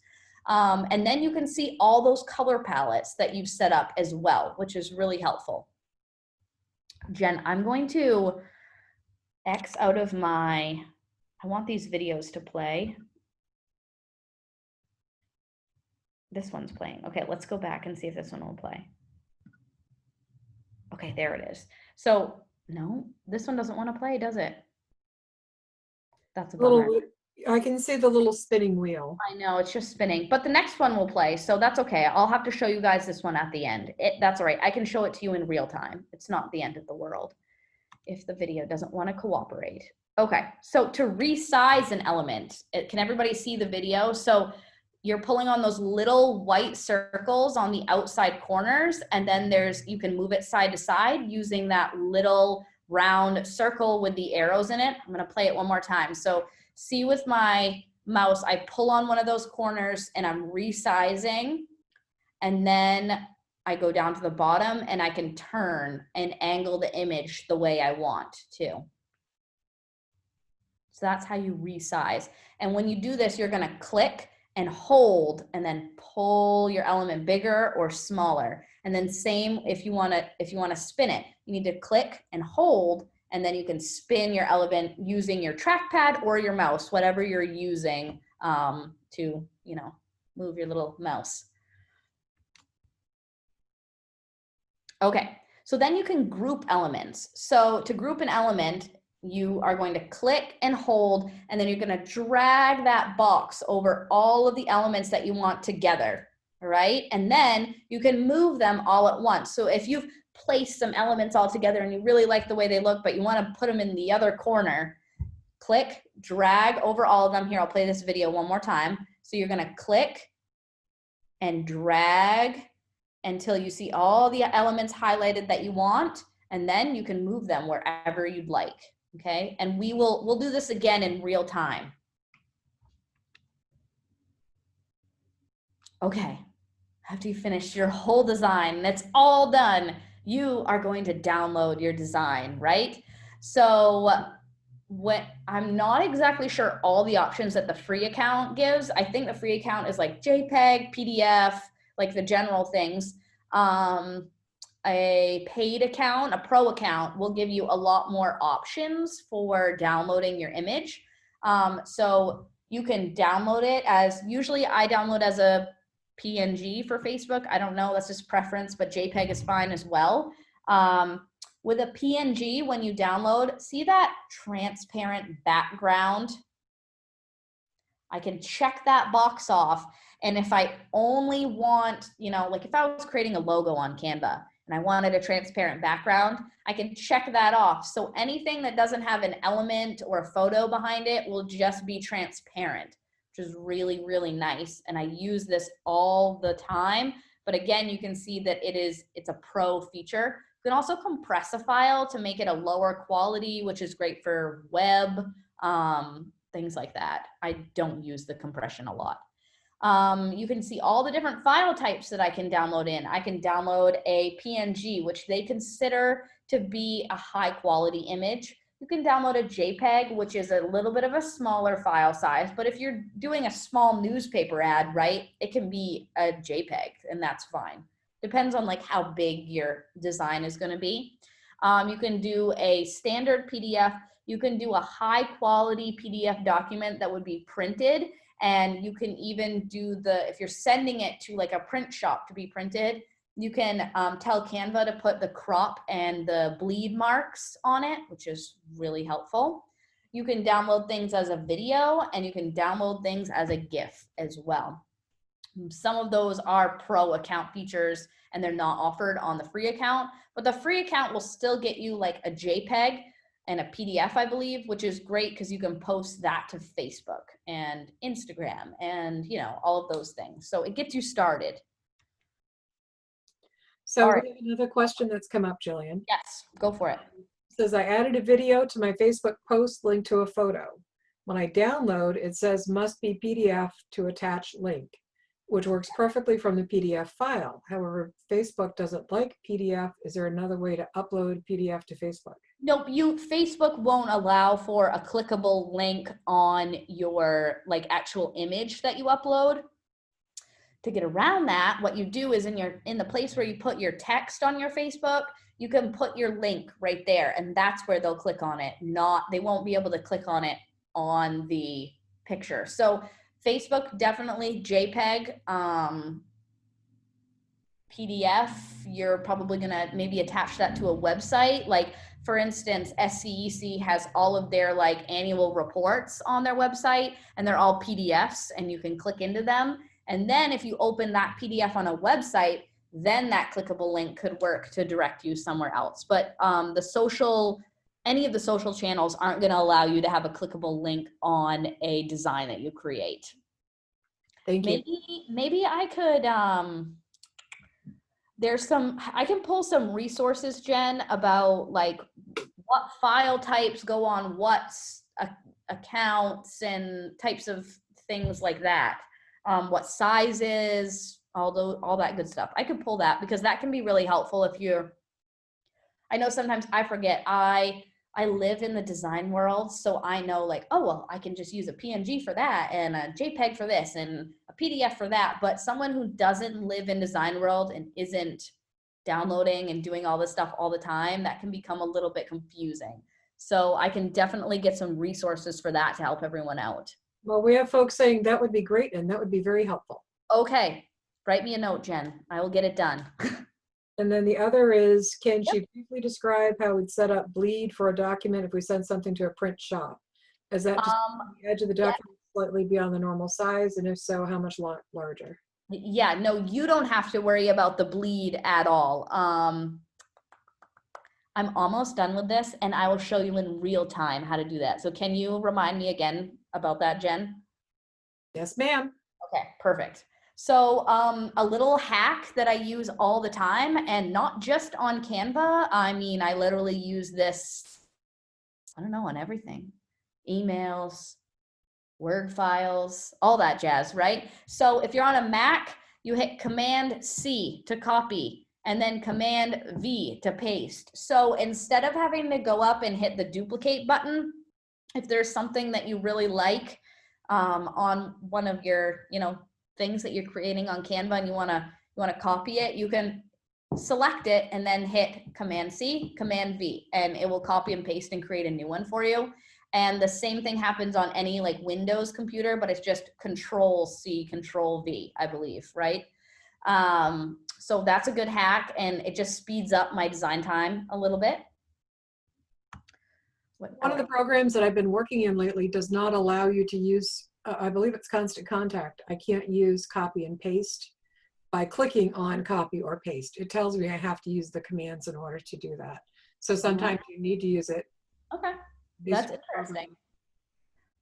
And then you can see all those color palettes that you've set up as well, which is really helpful. Jen, I'm going to X out of I want these videos to play. This one's playing. Okay, let's go back and see if this one will play. Okay, there it is. So, no, this one doesn't want to play, does it? That's a bummer. I can see the little spinning wheel. I know, it's just spinning, but the next one will play, so that's okay. I'll have to show you guys this one at the end. That's all right. I can show it to you in real time. It's not the end of the world if the video doesn't want to cooperate. Okay, so to resize an element, can everybody see the video? So you're pulling on those little white circles on the outside corners, and then you can move it side to side using that little round circle with the arrows in it. I'm gonna play it one more time. So see with my mouse, I pull on one of those corners and I'm resizing, and then I go down to the bottom and I can turn and angle the image the way I want to. So that's how you resize. And when you do this, you're gonna click and hold and then pull your element bigger or smaller. And then same if you wanna spin it, you need to click and hold, and then you can spin your element using your trackpad or your mouse, whatever you're using to, move your little mouse. Okay, so then you can group elements. So to group an element, you are going to click and hold, and then you're gonna drag that box over all of the elements that you want together, all right? And then you can move them all at once. So if you've placed some elements all together and you really like the way they look, but you wanna put them in the other corner, click, drag over all of them. Here, I'll play this video one more time. So you're gonna click and drag until you see all the elements highlighted that you want, and then you can move them wherever you'd like. Okay, and we'll do this again in real time. Okay, after you finish your whole design, that's all done, you are going to download your design, right? So I'm not exactly sure all the options that the free account gives. I think the free account is like JPEG, PDF, like the general things. a paid account, a pro account, will give you a lot more options for downloading your image. So you can download it as, usually I download as a PNG for Facebook. I don't know, that's just preference, but JPEG is fine as well. With a PNG, when you download, see that transparent background? I can check that box off. And if I only want, you know, like if I was creating a logo on Canva and I wanted a transparent background, I can check that off. So anything that doesn't have an element or a photo behind it will just be transparent, which is really, really nice. And I use this all the time. But again, you can see that it's a pro feature. You can also compress a file to make it a lower quality, which is great for web, things like that. I don't use the compression a lot. You can see all the different file types that I can download in. I can download a PNG, which they consider to be a high quality image. You can download a JPEG, which is a little bit of a smaller file size, but if you're doing a small newspaper ad, right, it can be a JPEG and that's fine. Depends on like how big your design is gonna be. You can do a standard PDF. You can do a high quality PDF document that would be printed, and you can even do if you're sending it to like a print shop to be printed, you can tell Canva to put the crop and the bleed marks on it, which is really helpful. You can download things as a video, and you can download things as a GIF as well. Some of those are pro account features and they're not offered on the free account, but the free account will still get you like a JPEG and a PDF, I believe, which is great because you can post that to Facebook and Instagram and, you know, all of those things. So it gets you started. So All right. we have another question that's come up, Jillian. Yes, go for it. It says, I added a video to my Facebook post linked to a photo. When I download, it says must be PDF to attach link, which works perfectly from the PDF file. However, Facebook doesn't like PDF. Is there another way to upload PDF to Facebook? Nope, Facebook won't allow for a clickable link on your like actual image that you upload. To get around that, what you do is in the place where you put your text on your Facebook, you can put your link right there, and that's where they'll click on it. They won't be able to click on it on the picture. So Facebook definitely JPEG, PDF, you're probably gonna maybe attach that to a website. Like for instance, SCEC has all of their like annual reports on their website, and they're all PDFs, and you can click into them. And then if you open that PDF on a website, then that clickable link could work to direct you somewhere else. But any of the social channels aren't gonna allow you to have a clickable link on a design that you create. Thank you. Maybe I could, I can pull some resources, Jen, about like what file types go on what accounts and types of things like that. What sizes, all that good stuff. I could pull that because that can be really helpful if I know sometimes I forget, I live in the design world, so I know like, oh, well, I can just use a PNG for that and a JPEG for this and a PDF for that. But someone who doesn't live in design world and isn't downloading and doing all this stuff all the time, that can become a little bit confusing. So I can definitely get some resources for that to help everyone out. Well, we have folks saying that would be great and that would be very helpful. Okay, write me a note, Jen. I will get it done. And then the other is, can she briefly describe how we'd set up bleed for a document if we send something to a print shop? Is that just on the edge of the document slightly beyond the normal size? And if so, how much larger? Yeah, no, you don't have to worry about the bleed at all. I'm almost done with this and I will show you in real time how to do that. So can you remind me again about that, Jen? Yes, ma'am. Okay, perfect. So a little hack that I use all the time, and not just on Canva. I mean, I literally use this, I don't know, on everything. Emails, Word files, all that jazz, right? So if you're on a Mac, you hit Command C to copy and then Command V to paste. So instead of having to go up and hit the duplicate button, if there's something that you really like on one of your, things that you're creating on Canva and you wanna copy it, you can select it and then hit Command C, Command V, and it will copy and paste and create a new one for you. And the same thing happens on any like Windows computer, but it's just Control C, Control V, I believe, right? So that's a good hack, and it just speeds up my design time a little bit. One of the programs that I've been working in lately does not allow you to use, I believe it's Constant Contact. I can't use copy and paste by clicking on copy or paste. It tells me I have to use the commands in order to do that. So sometimes you need to use it. Okay, that's interesting.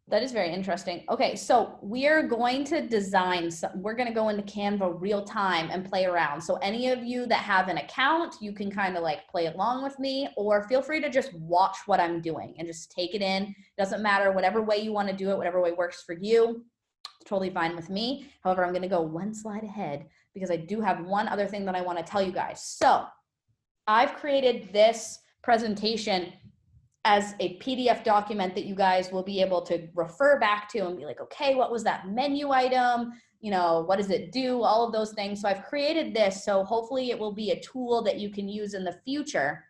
That is very interesting. Okay, so we're going to design, we're going to go into Canva real time and play around. So any of you that have an account, you can kind of like play along with me, or feel free to just watch what I'm doing and just take it in. Doesn't matter, whatever way you want to do it, whatever way works for you, it's totally fine with me. However, I'm going to go one slide ahead because I do have one other thing that I want to tell you guys. So I've created this presentation as a PDF document that you guys will be able to refer back to and be like, okay, what was that menu item? You know, what does it do? All of those things. So I've created this, so hopefully it will be a tool that you can use in the future.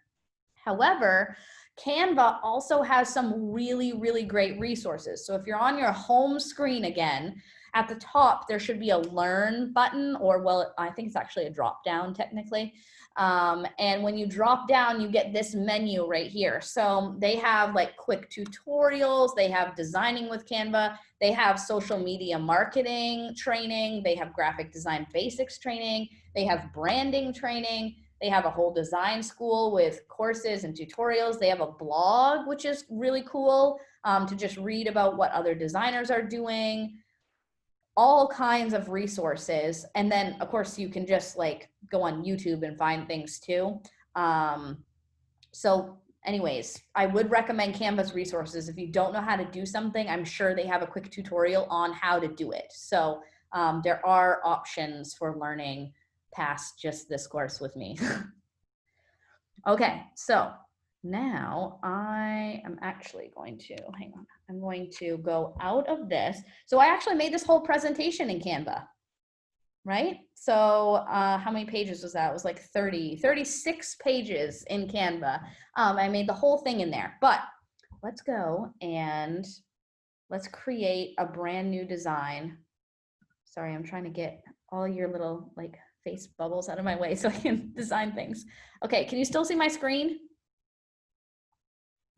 However, Canva also has some really, really great resources. So if you're on your home screen again, at the top, there should be a learn button, or well, I think it's actually a drop down technically. And when you drop down, you get this menu right here. So they have like quick tutorials, they have designing with Canva, they have social media marketing training, they have graphic design basics training, they have branding training, they have a whole design school with courses and tutorials. They have a blog, which is really cool, to just read about what other designers are doing. All kinds of resources. And then of course you can just like go on YouTube and find things too. So anyways, I would recommend Canva's resources. If you don't know how to do something, I'm sure they have a quick tutorial on how to do it. So there are options for learning past just this course with me. Okay, so now I am actually going to, hang on, I'm going to go out of this. So I actually made this whole presentation in Canva, right? So how many pages was that? It was like 36 pages in Canva. I made the whole thing in there, but let's go and let's create a brand new design. Sorry, I'm trying to get all your little like face bubbles out of my way so I can design things. Okay, can you still see my screen?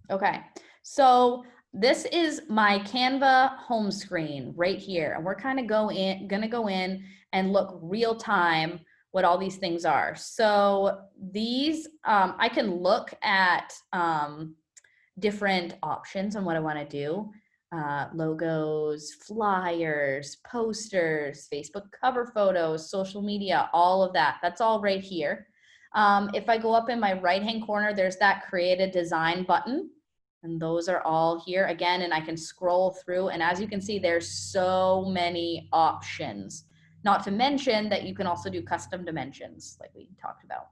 Okay, so this is my Canva home screen right here. And we're kind of gonna go in and look real time what all these things are. So these, I can look at different options on what I wanna do. Logos, flyers, posters, Facebook cover photos, social media, all of that. That's all right here. If I go up in my right-hand corner, there's that create a design button. And those are all here again, and I can scroll through. And as you can see, there's so many options. Not to mention that you can also do custom dimensions like we talked about.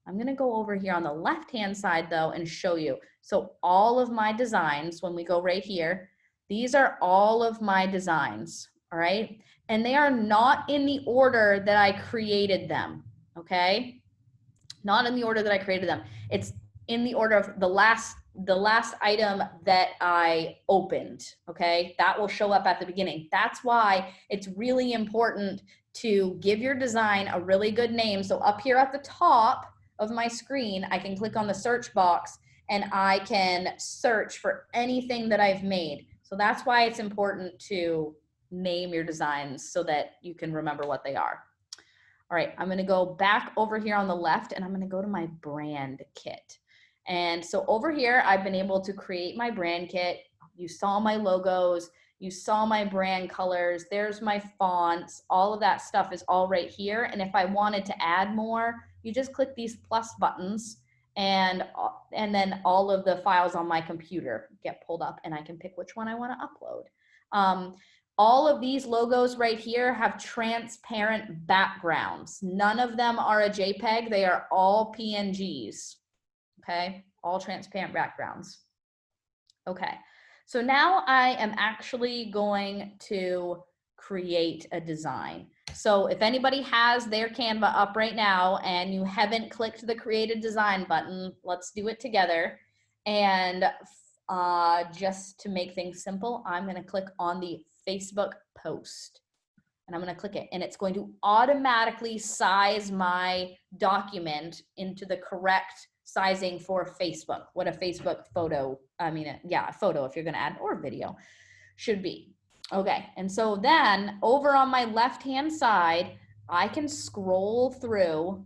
I'm gonna go over here on the left-hand side though and show you. So all of my designs, when we go right here, these are all of my designs, all right? And they are not in the order that I created them, okay? Not in the order that I created them. It's in the order of the last item that I opened, okay? That will show up at the beginning. That's why it's really important to give your design a really good name. So up here at the top of my screen, I can click on the search box and I can search for anything that I've made. So that's why it's important to name your designs so that you can remember what they are. All right, I'm gonna go back over here on the left and I'm gonna go to my brand kit. And so over here, I've been able to create my brand kit. You saw my logos, you saw my brand colors, there's my fonts, all of that stuff is all right here. And if I wanted to add more, you just click these plus buttons and then all of the files on my computer get pulled up and I can pick which one I want to upload. All of these logos right here have transparent backgrounds. None of them are a JPEG, they are all PNGs. Okay, all transparent backgrounds. Okay, so now I am actually going to create a design. So if anybody has their Canva up right now and you haven't clicked the create a design button, let's do it together. And just to make things simple, I'm going to click on the Facebook post. And I'm going to click it, and it's going to automatically size my document into the correct sizing for Facebook, what a Facebook photo, a photo if you're going to add, or video should be. Okay, and so then over on my left-hand side, I can scroll through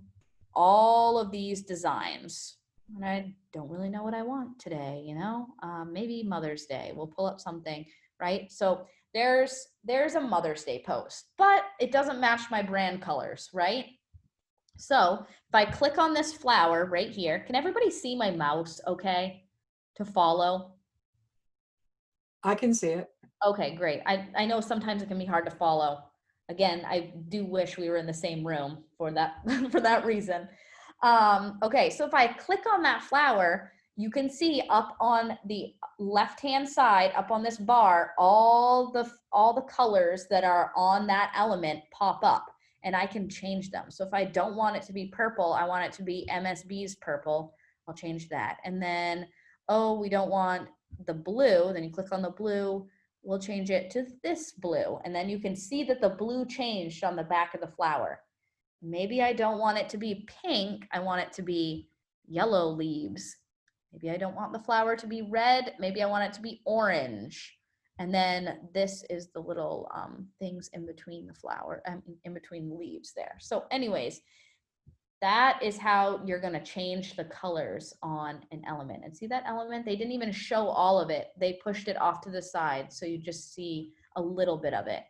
all of these designs. And I don't really know what I want today, you know, maybe Mother's Day. We'll pull up something, right? So there's a Mother's Day post, but it doesn't match my brand colors, right? So if I click on this flower right here, can everybody see my mouse okay to follow? I can see it. Okay, great. I know sometimes it can be hard to follow. Again, I do wish we were in the same room for that, for that reason. Okay, so if I click on that flower, you can see up on the left-hand side, up on this bar, all the colors that are on that element pop up, and I can change them. So if I don't want it to be purple, I want it to be MSB's purple, I'll change that. And then, oh, we don't want the blue, then you click on the blue, we'll change it to this blue. And then you can see that the blue changed on the back of the flower. Maybe I don't want it to be pink, I want it to be yellow leaves. Maybe I don't want the flower to be red, maybe I want it to be orange. And then this is the little things in between the flower, in between the leaves there. So anyways, that is how you're gonna change the colors on an element. And see that element? They didn't even show all of it. They pushed it off to the side, so you just see a little bit of it.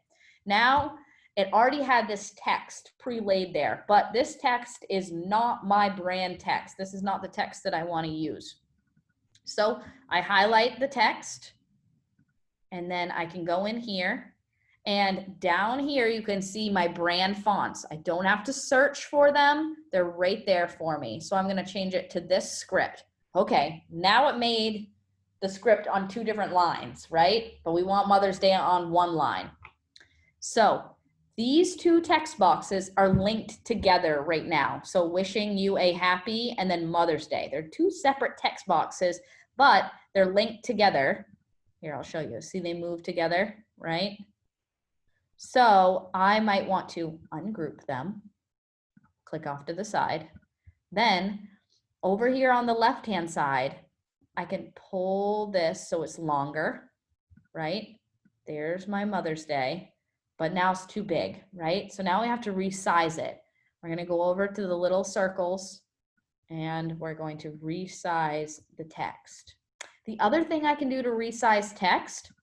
Now, it already had this text pre-laid there, but this text is not my brand text. This is not the text that I wanna use. So I highlight the text, and then I can go in here, and down here you can see my brand fonts. I don't have to search for them. They're right there for me. So I'm gonna change it to this script. Okay, now it made the script on 2 different lines, right? But we want Mother's Day on 1 line. So these 2 text boxes are linked together right now. So wishing you a happy and then Mother's Day. They're 2 separate text boxes, but they're linked together. Here, I'll show you. See, they move together, right? So I might want to ungroup them, click off to the side. Then over here on the left-hand side, I can pull this so it's longer, right? There's my Mother's Day, but now it's too big, right? So now we have to resize it. We're gonna go over to the little circles and we're going to resize the text. The other thing I can do to resize text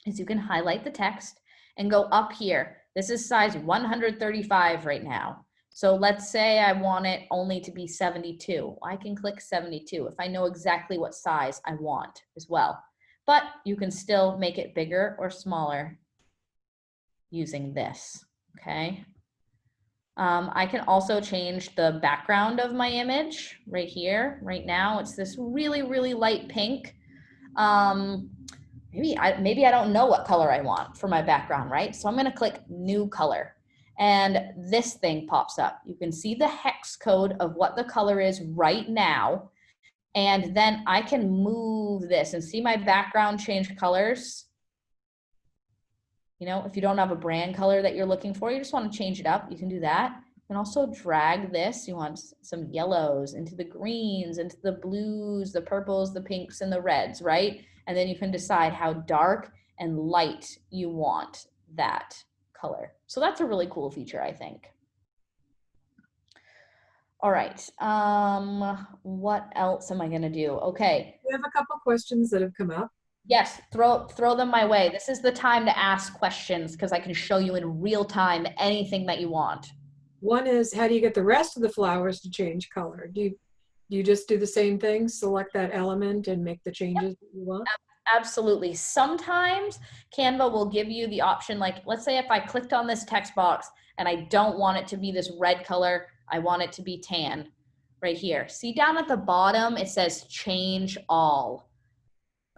is you can highlight the text and go up here. This is size 135 right now. So let's say I want it only to be 72. I can click 72 if I know exactly what size I want as well. But you can still make it bigger or smaller using this, okay? I can also change the background of my image right here. Right now, it's this really, really light pink. Maybe I don't know what color I want for my background, right? So I'm gonna click new color and this thing pops up. You can see the hex code of what the color is right now. And then I can move this and see my background change colors. You know, if you don't have a brand color that you're looking for, you just want to change it up, you can do that. You can also drag this. You want some yellows into the greens, into the blues, the purples, the pinks, and the reds, right? And then you can decide how dark and light you want that color. So that's a really cool feature, I think. All right, what else am I gonna do? Okay. We have a couple questions that have come up. Yes, throw them my way. This is the time to ask questions because I can show you in real time anything that you want. One is, how do you get the rest of the flowers to change color? Do you just do the same thing, select that element and make the changes that you want? Absolutely. Sometimes Canva will give you the option, like, let's say if I clicked on this text box and I don't want it to be this red color, I want it to be tan right here. See down at the bottom, it says change all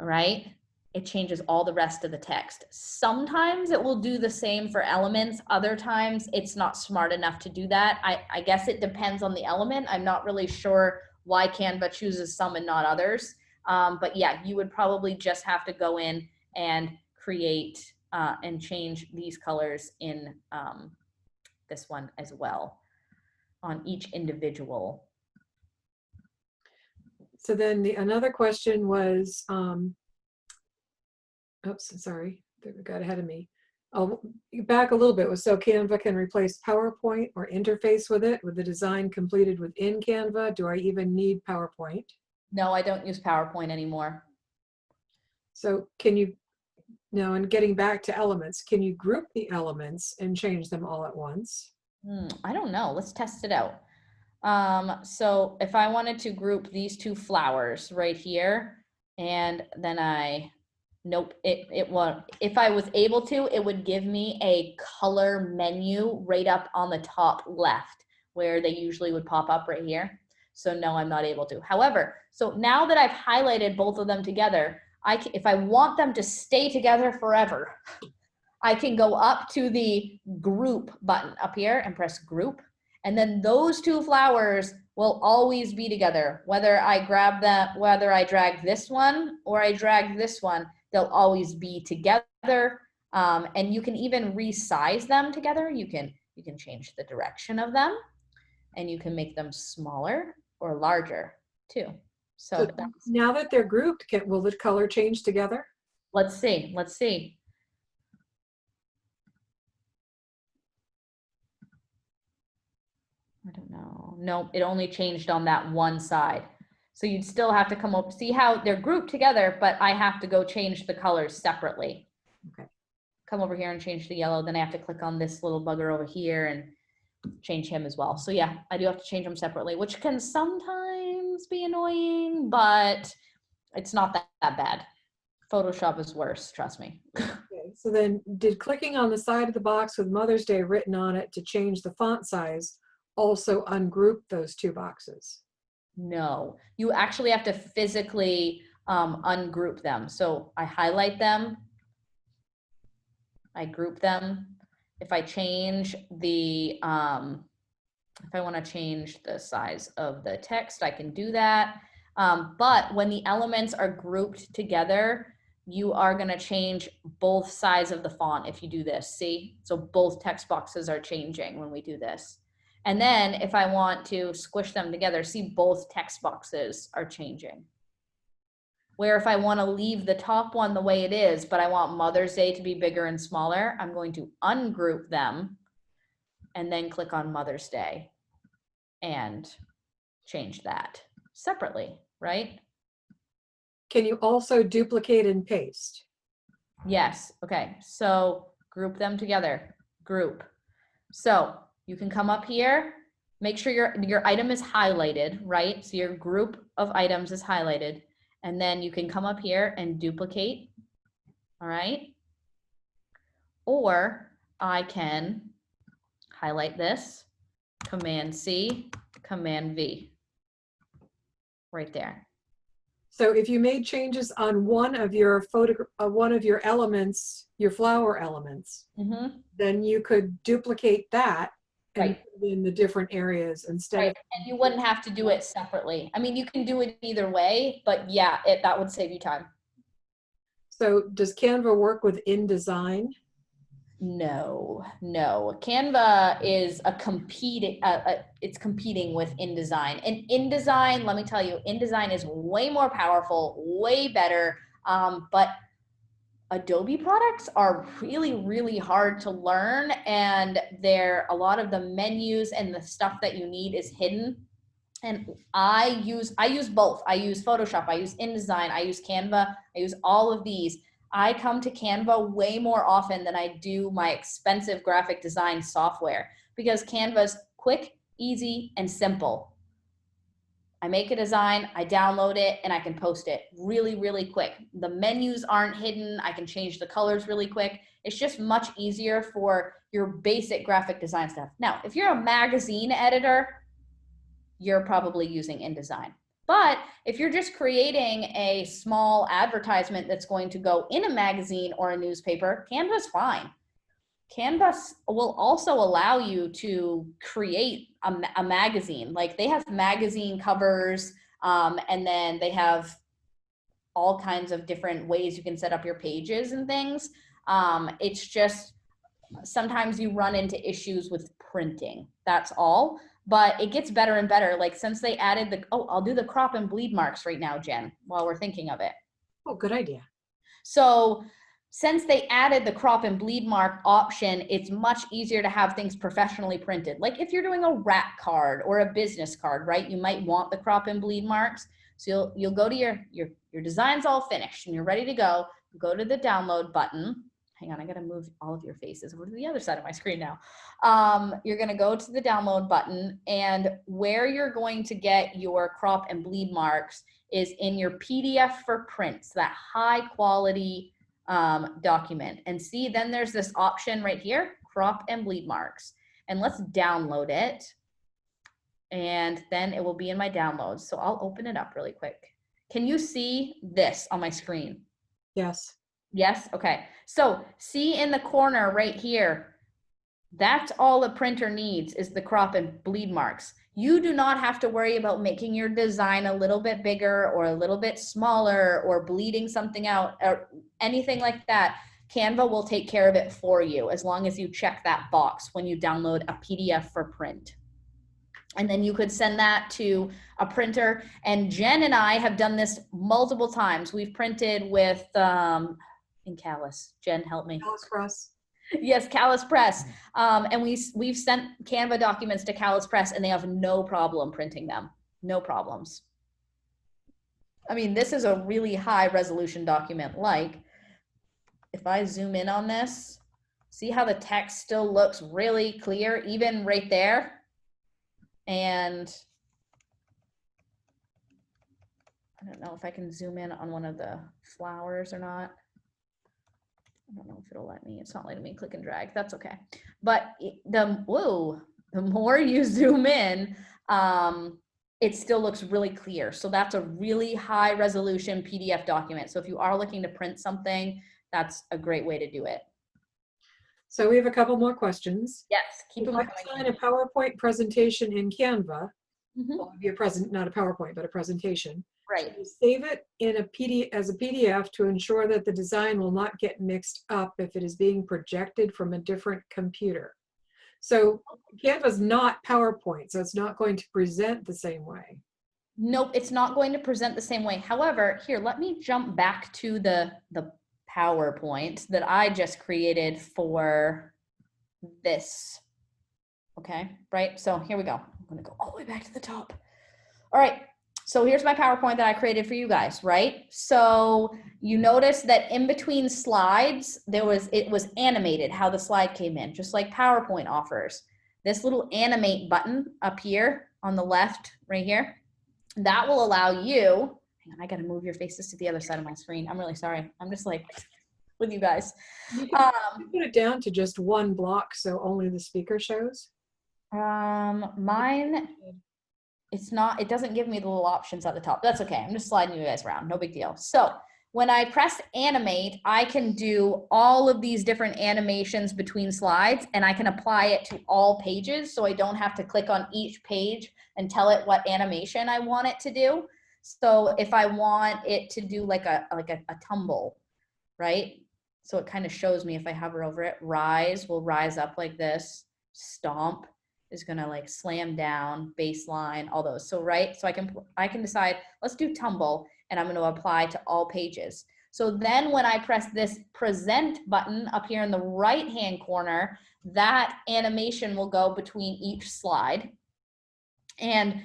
right? it changes all the rest of the text. Sometimes it will do the same for elements. Other times it's not smart enough to do that. I guess it depends on the element. I'm not really sure why Canva chooses some and not others. But yeah, you would probably just have to go in and create and change these colors in this one as well on each individual. So then another question was, oops, sorry, that got ahead of me. Oh, back a little bit was, so Canva can replace PowerPoint or interface with it with the design completed within Canva. Do I even need PowerPoint? No, I don't use PowerPoint anymore. So can you, now, and getting back to elements, can you group the elements and change them all at once? I don't know. Let's test it out. So if I wanted to group these two flowers right here, and then nope, it won't. If I was able to, it would give me a color menu right up on the top left where they usually would pop up right here. So no, I'm not able to. However, so now that I've highlighted both of them together, if I want them to stay together forever, I can go up to the group button up here and press group. And then those two flowers will always be together. Whether I drag this one or I drag this one, they'll always be together. And you can even resize them together. You can change the direction of them, and you can make them smaller or larger too. So now that they're grouped, will the color change together? Let's see. I don't know. No, it only changed on that one side. So you'd still have to come up, see how they're grouped together, but I have to go change the colors separately. Okay. Come over here and change the yellow. Then I have to click on this little bugger over here and change him as well. So yeah, I do have to change them separately, which can sometimes be annoying, but it's not that bad. Photoshop is worse, trust me. Okay, so then did clicking on the side of the box with Mother's Day written on it to change the font size also ungroup those two boxes? No, you actually have to physically ungroup them. So I highlight them, I group them. If I change the, if I want to change the size of the text, I can do that. But when the elements are grouped together, you are going to change both sides of the font if you do this. See? So both text boxes are changing when we do this. And then if I want to squish them together, see, both text boxes are changing. Where if I want to leave the top one the way it is, but I want Mother's Day to be bigger and smaller, I'm going to ungroup them and then click on Mother's Day and change that separately, right? Can you also duplicate and paste? Yes. Okay. So group them together. Group. So you can come up here, make sure your item is highlighted, right? So your group of items is highlighted. And then you can come up here and duplicate. All right. Or I can highlight this, Command C, Command V, right there. So if you made changes on one of your elements, your flower elements, then you could duplicate that and Right. put it in the different areas instead Right. of. And you wouldn't have to do it separately. I mean, you can do it either way, but yeah, that would save you time. So does Canva work with InDesign? No. Canva is it's competing with InDesign. And InDesign, let me tell you, InDesign is way more powerful, way better. But Adobe products are really, really hard to learn, and a lot of the menus and the stuff that you need is hidden. And I use both. I use Photoshop, I use InDesign, I use Canva, I use all of these. I come to Canva way more often than I do my expensive graphic design software because Canva's quick, easy, and simple. I make a design, I download it, and I can post it really, really quick. The menus aren't hidden. I can change the colors really quick. It's just much easier for your basic graphic design stuff. Now, if you're a magazine editor, you're probably using InDesign. But if you're just creating a small advertisement that's going to go in a magazine or a newspaper, Canva's fine. Canva will also allow you to create a magazine. Like they have magazine covers, and then they have all kinds of different ways you can set up your pages and things. It's just sometimes you run into issues with printing. That's all. But it gets better and better. Like since they added the, oh, I'll do the crop and bleed marks right now, Jen, while we're thinking of it. Oh, good idea. So since they added the crop and bleed mark option, it's much easier to have things professionally printed. Like if you're doing a wrap card or a business card, right? You might want the crop and bleed marks. So you'll go to your design's all finished and you're ready to go. Go to the download button. Hang on, I gotta move all of your faces over to the other side of my screen now. You're gonna go to the download button, and where you're going to get your crop and bleed marks is in your PDF for prints, that high quality document. And see, then there's this option right here, crop and bleed marks. And let's download it. And then it will be in my downloads. So I'll open it up really quick. Can you see this on my screen? Yes. Yes? Okay. So see in the corner right here, that's all the printer needs is the crop and bleed marks. You do not have to worry about making your design a little bit bigger or a little bit smaller or bleeding something out or anything like that. Canva will take care of it for you as long as you check that box when you download a PDF for print. And then you could send that to a printer. And Jen and I have done this multiple times. We've printed with, in Callus. Jen, help me. Callus Press. Yes, Callus Press. And we've sent Canva documents to Callus Press and they have no problem printing them. No problems. I mean, this is a really high resolution document. Like, if I zoom in on this, see how the text still looks really clear, even right there? And I don't know if I can zoom in on one of the flowers or not. I don't know if it'll let me. It's not letting me click and drag. That's okay. But the more you zoom in, it still looks really clear. So that's a really high resolution PDF document. So if you are looking to print something, that's a great way to do it. So we have a couple more questions. Yes, keep If them I design a PowerPoint presentation in Canva, well, it'd be a present, not a PowerPoint, but a presentation. Right. You save it in a PDF as a PDF to ensure that the design will not get mixed up if it is being projected from a different computer. So Canva's not PowerPoint, so it's not going to present the same way. Nope, it's not going to present the same way. However, here, let me jump back to the PowerPoint that I just created for this. Okay, right? So here we go. I'm gonna go all the way back to the top. All right, so here's my PowerPoint that I created for you guys, right? So you notice that in between slides, it was animated how the slide came in, just like PowerPoint offers. This little animate button up here on the left, right here, that will allow you, hang on, I gotta move your faces to the other side of my screen. I'm really sorry. I'm just like with you guys. You can put it down to just one block so only the speaker shows. Mine, it doesn't give me the little options at the top. That's okay. I'm just sliding you guys around. No big deal. So when I press animate, I can do all of these different animations between slides and I can apply it to all pages. So I don't have to click on each page and tell it what animation I want it to do. So if I want it to do like a tumble, right? So it kind of shows me if I hover over it, rise will rise up like this, stomp is gonna like slam down, baseline, all those. So right, so I can decide, let's do tumble, and I'm gonna apply to all pages. So then when I press this present button up here in the right-hand corner, that animation will go between each slide. And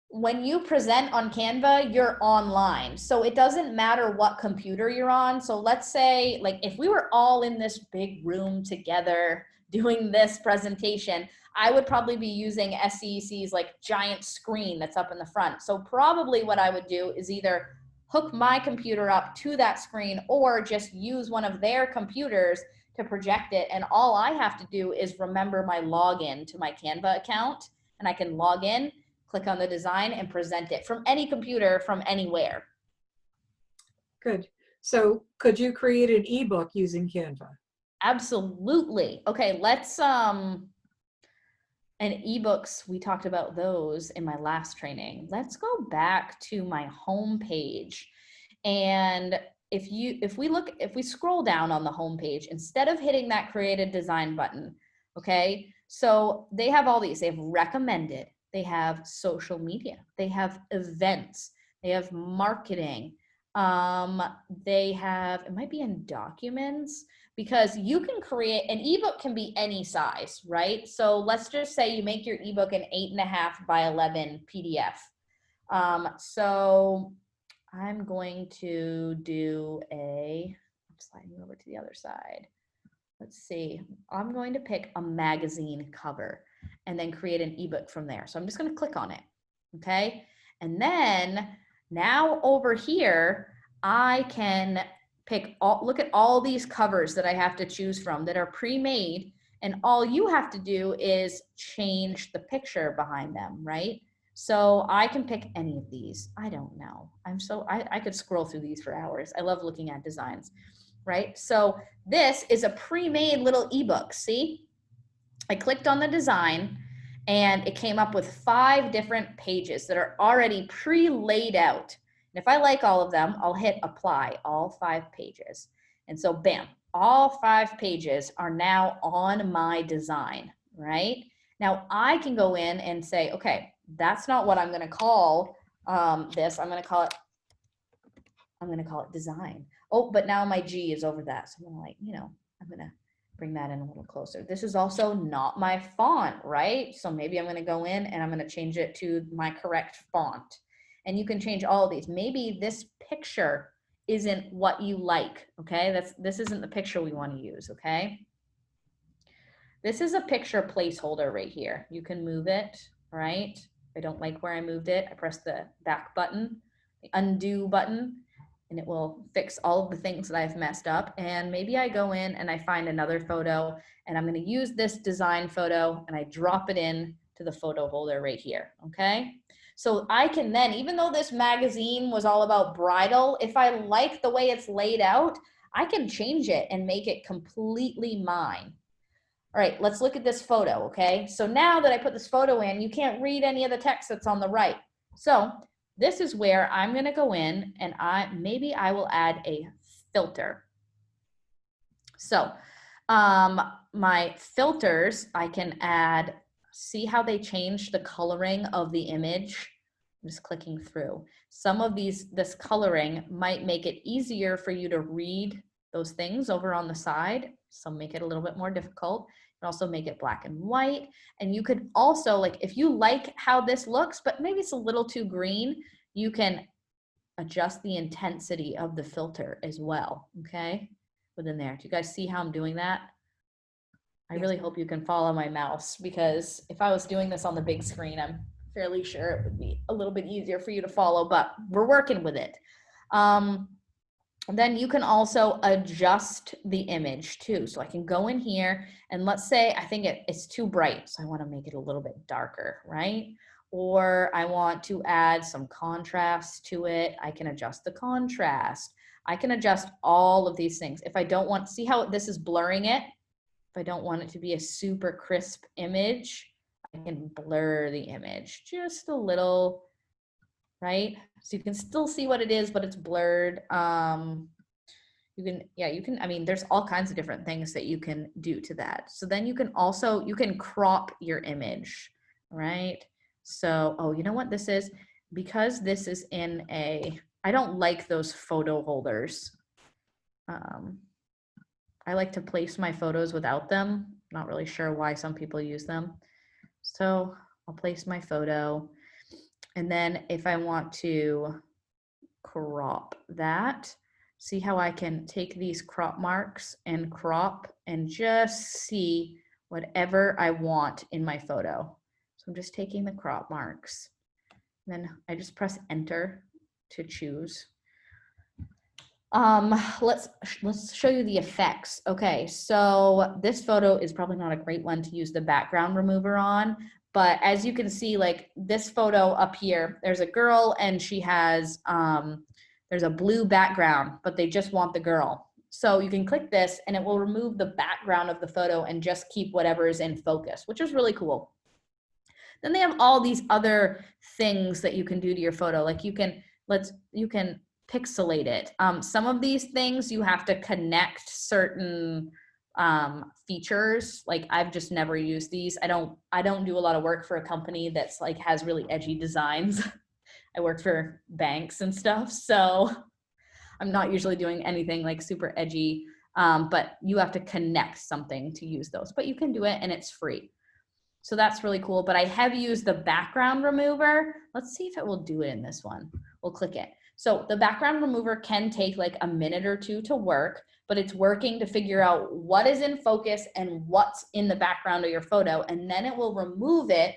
when you present on Canva, you're online. So it doesn't matter what computer you're on. So let's say, like, if we were all in this big room together doing this presentation, I would probably be using SCEC's like giant screen that's up in the front. So probably what I would do is either hook my computer up to that screen or just use one of their computers to project it. And all I have to do is remember my login to my Canva account, and I can log in, click on the design, and present it from any computer, from anywhere. Good. So could you create an ebook using Canva? Absolutely. Okay, let's and ebooks, we talked about those in my last training. Let's go back to my home page. And if we scroll down on the home page, instead of hitting that create a design button, okay, so they have all these. They have recommended, they have social media, they have events, they have marketing, they have, it might be in documents, because you can create an ebook, can be any size, right? So let's just say you make your ebook an 8.5 by 11 PDF. So I'm going to do I'm sliding over to the other side. Let's see, I'm going to pick a magazine cover and then create an ebook from there. So I'm just going to click on it, okay? And then now over here, I can look at all these covers that I have to choose from that are pre-made, and all you have to do is change the picture behind them, right? So I can pick any of these. I don't know. I could scroll through these for hours. I love looking at designs, right? So this is a pre-made little ebook. See, I clicked on the design and it came up with 5 different pages that are already pre-laid out. And if I like all of them, I'll hit apply, all 5 pages. And so bam, all 5 pages are now on my design, right? Now I can go in and say, okay, that's not what I'm going to call this. I'm going to call it design. Oh, but now my G is over that. So I'm going to I'm going to bring that in a little closer. This is also not my font, right? So maybe I'm going to go in and I'm going to change it to my correct font. And you can change all of these. Maybe this picture isn't what you like, okay? This isn't the picture we want to use, okay? This is a picture placeholder right here. You can move it, right? If I don't like where I moved it, I press the back button, the undo button, and it will fix all of the things that I've messed up. And maybe I go in and I find another photo, and I'm going to use this design photo and I drop it in to the photo holder right here, okay? So I can then, even though this magazine was all about bridal, if I like the way it's laid out, I can change it and make it completely mine. All right, let's look at this photo, okay? So now that I put this photo in, you can't read any of the text that's on the right. So this is where I'm gonna go in and maybe I will add a filter. So my filters, I can add, see how they change the coloring of the image? I'm just clicking through. Some of this coloring might make it easier for you to read those things over on the side. Some make it a little bit more difficult. You can also make it black and white. And you could also, like, if you like how this looks, but maybe it's a little too green, you can adjust the intensity of the filter as well, okay? Within there. Do you guys see how I'm doing that? I really hope you can follow my mouse, because if I was doing this on the big screen, I'm fairly sure it would be a little bit easier for you to follow, but we're working with it. Then you can also adjust the image too. So I can go in here and let's say I think it's too bright, so I want to make it a little bit darker, right? Or I want to add some contrast to it. I can adjust the contrast. I can adjust all of these things. If I don't want, see how this is blurring it? If I don't want it to be a super crisp image, I can blur the image just a little, right? So you can still see what it is, but it's blurred. You can, I mean, there's all kinds of different things that you can do to that. So then you can also, you can crop your image, right? So, oh, you know what this is? Because this is in I don't like those photo holders. I like to place my photos without them. Not really sure why some people use them. So I'll place my photo. And then if I want to crop that, see how I can take these crop marks and crop and just see whatever I want in my photo. So I'm just taking the crop marks. Then I just press enter to choose. Let's show you the effects. Okay, so this photo is probably not a great one to use the background remover on, But as you can see, like this photo up here, there's a girl and she has, there's a blue background, but they just want the girl. So you can click this and it will remove the background of the photo and just keep whatever is in focus, which is really cool. Then they have all these other things that you can do to your photo. Like you can pixelate it. Some of these things you have to connect certain features. Like I've just never used these. I don't do a lot of work for a company that's like has really edgy designs. I work for banks and stuff, so I'm not usually doing anything like super edgy, but you have to connect something to use those, but you can do it and it's free. So that's really cool, but I have used the background remover. Let's see if it will do it in this one. We'll click it. So the background remover can take like a minute or two to work, but it's working to figure out what is in focus and what's in the background of your photo, and then it will remove it,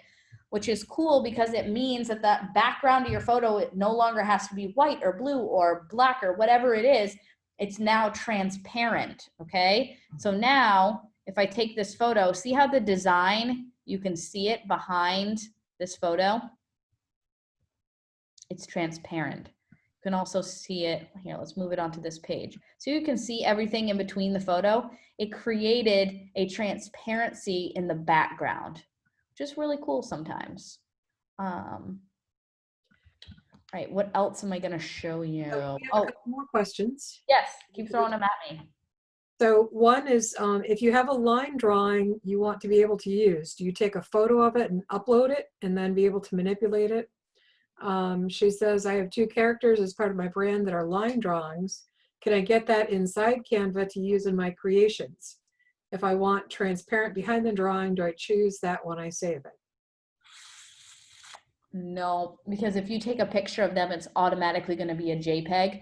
which is cool because it means that that background of your photo, it no longer has to be white or blue or black or whatever it is. It's now transparent, okay? So now if I take this photo, see how the design, you can see it behind this photo? It's transparent. You can also see it here. Let's move it onto this page. So you can see everything in between the photo. It created a transparency in the background, which is really cool sometimes. All right, what else am I gonna show you? So we have a couple more questions. Yes, keep throwing them at me. So one is, if you have a line drawing you want to be able to use, do you take a photo of it and upload it and then be able to manipulate it? She says, I have 2 characters as part of my brand that are line drawings. Can I get that inside Canva to use in my creations? If I want transparent behind the drawing, do I choose that when I save it? No, because if you take a picture of them, it's automatically going to be a JPEG.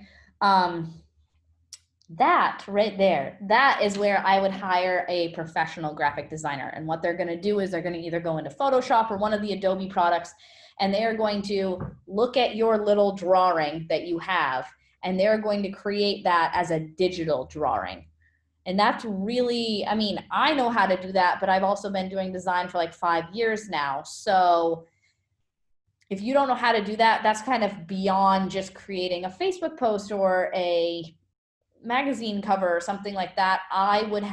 That right there, that is where I would hire a professional graphic designer. And what they're going to do is they're going to either go into Photoshop or one of the Adobe products, and they are going to look at your little drawing that you have, and they're going to create that as a digital drawing. And that's really, I mean, I know how to do that, but I've also been doing design for like 5 years now. So if you don't know how to do that, that's kind of beyond just creating a Facebook post or a magazine cover or something like that. I would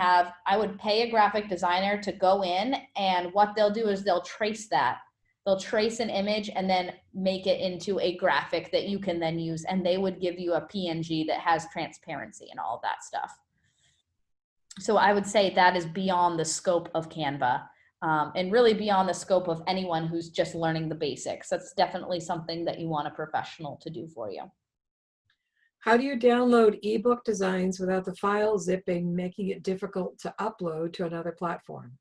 pay a graphic designer to go in, and what they'll do is they'll trace that. They'll trace an image and then make it into a graphic that you can then use, and they would give you a PNG that has transparency and all of that stuff. So I would say that is beyond the scope of Canva, and really beyond the scope of anyone who's just learning the basics. That's definitely something that you want a professional to do for you. How do you download ebook designs without the file zipping, making it difficult to upload to another platform?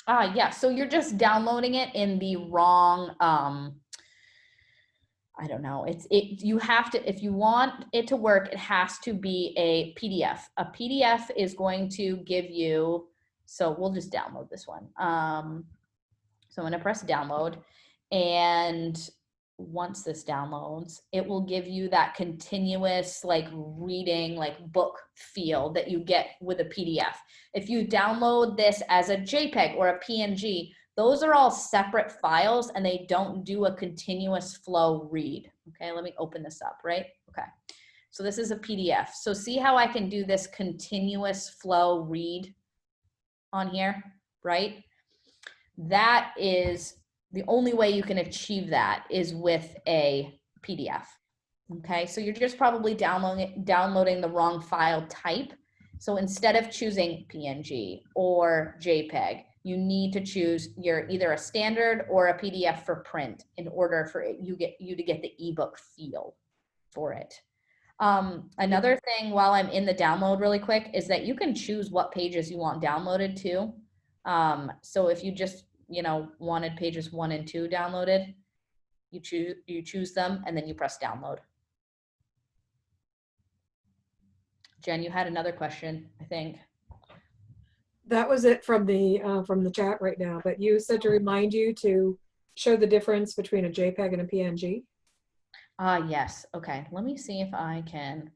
Yeah, so you're just downloading it in the wrong, I don't know. You have to, if you want it to work, it has to be a PDF. A PDF is going to give you, so we'll just download this one. So I'm going to press download, and once this downloads, it will give you that continuous like reading, like book feel that you get with a PDF. If you download this as a JPEG or a PNG, those are all separate files and they don't do a continuous flow read. Okay, let me open this up, right? Okay, so this is a PDF. So see how I can do this continuous flow read on here, right? That is the only way you can achieve that is with a PDF. Okay, so you're just probably downloading the wrong file type. So instead of choosing PNG or JPEG, you need to choose either a standard or a PDF for print in order for you to get the ebook feel for it. Another thing while I'm in the download really quick is that you can choose what pages you want downloaded to. So if you just wanted pages 1 and 2 downloaded, you choose them and then you press download. Jen, you had another question, I think. That was it from the chat right now, but you said to remind you to show the difference between a JPEG and a PNG. Yes. Okay. Let me see if I can.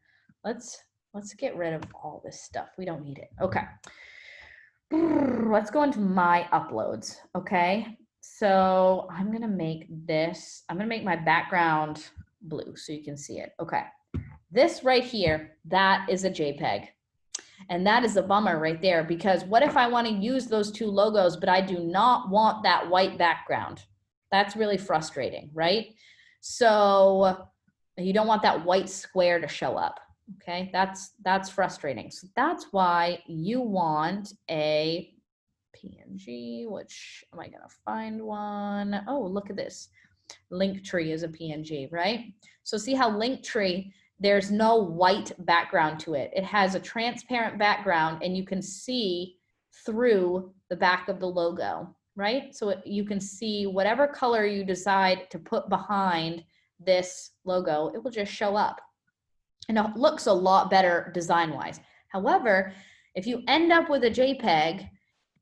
Let's get rid of all this stuff. We don't need it. Okay. Let's go into my uploads. Okay. So I'm gonna make this, I'm gonna make my background blue so you can see it. Okay, this right here, that is a JPEG. And that is a bummer right there, because what if I want to use those two logos, but I do not want that white background? That's really frustrating, right? So you don't want that white square to show up. Okay, that's frustrating. So that's why you want a PNG, which am I gonna find one? Oh, look at this. Linktree is a PNG, right? So see how Linktree, there's no white background to it. It has a transparent background and you can see through the back of the logo, right? So you can see whatever color you decide to put behind this logo, it will just show up. And it looks a lot better design-wise. However, if you end up with a JPEG,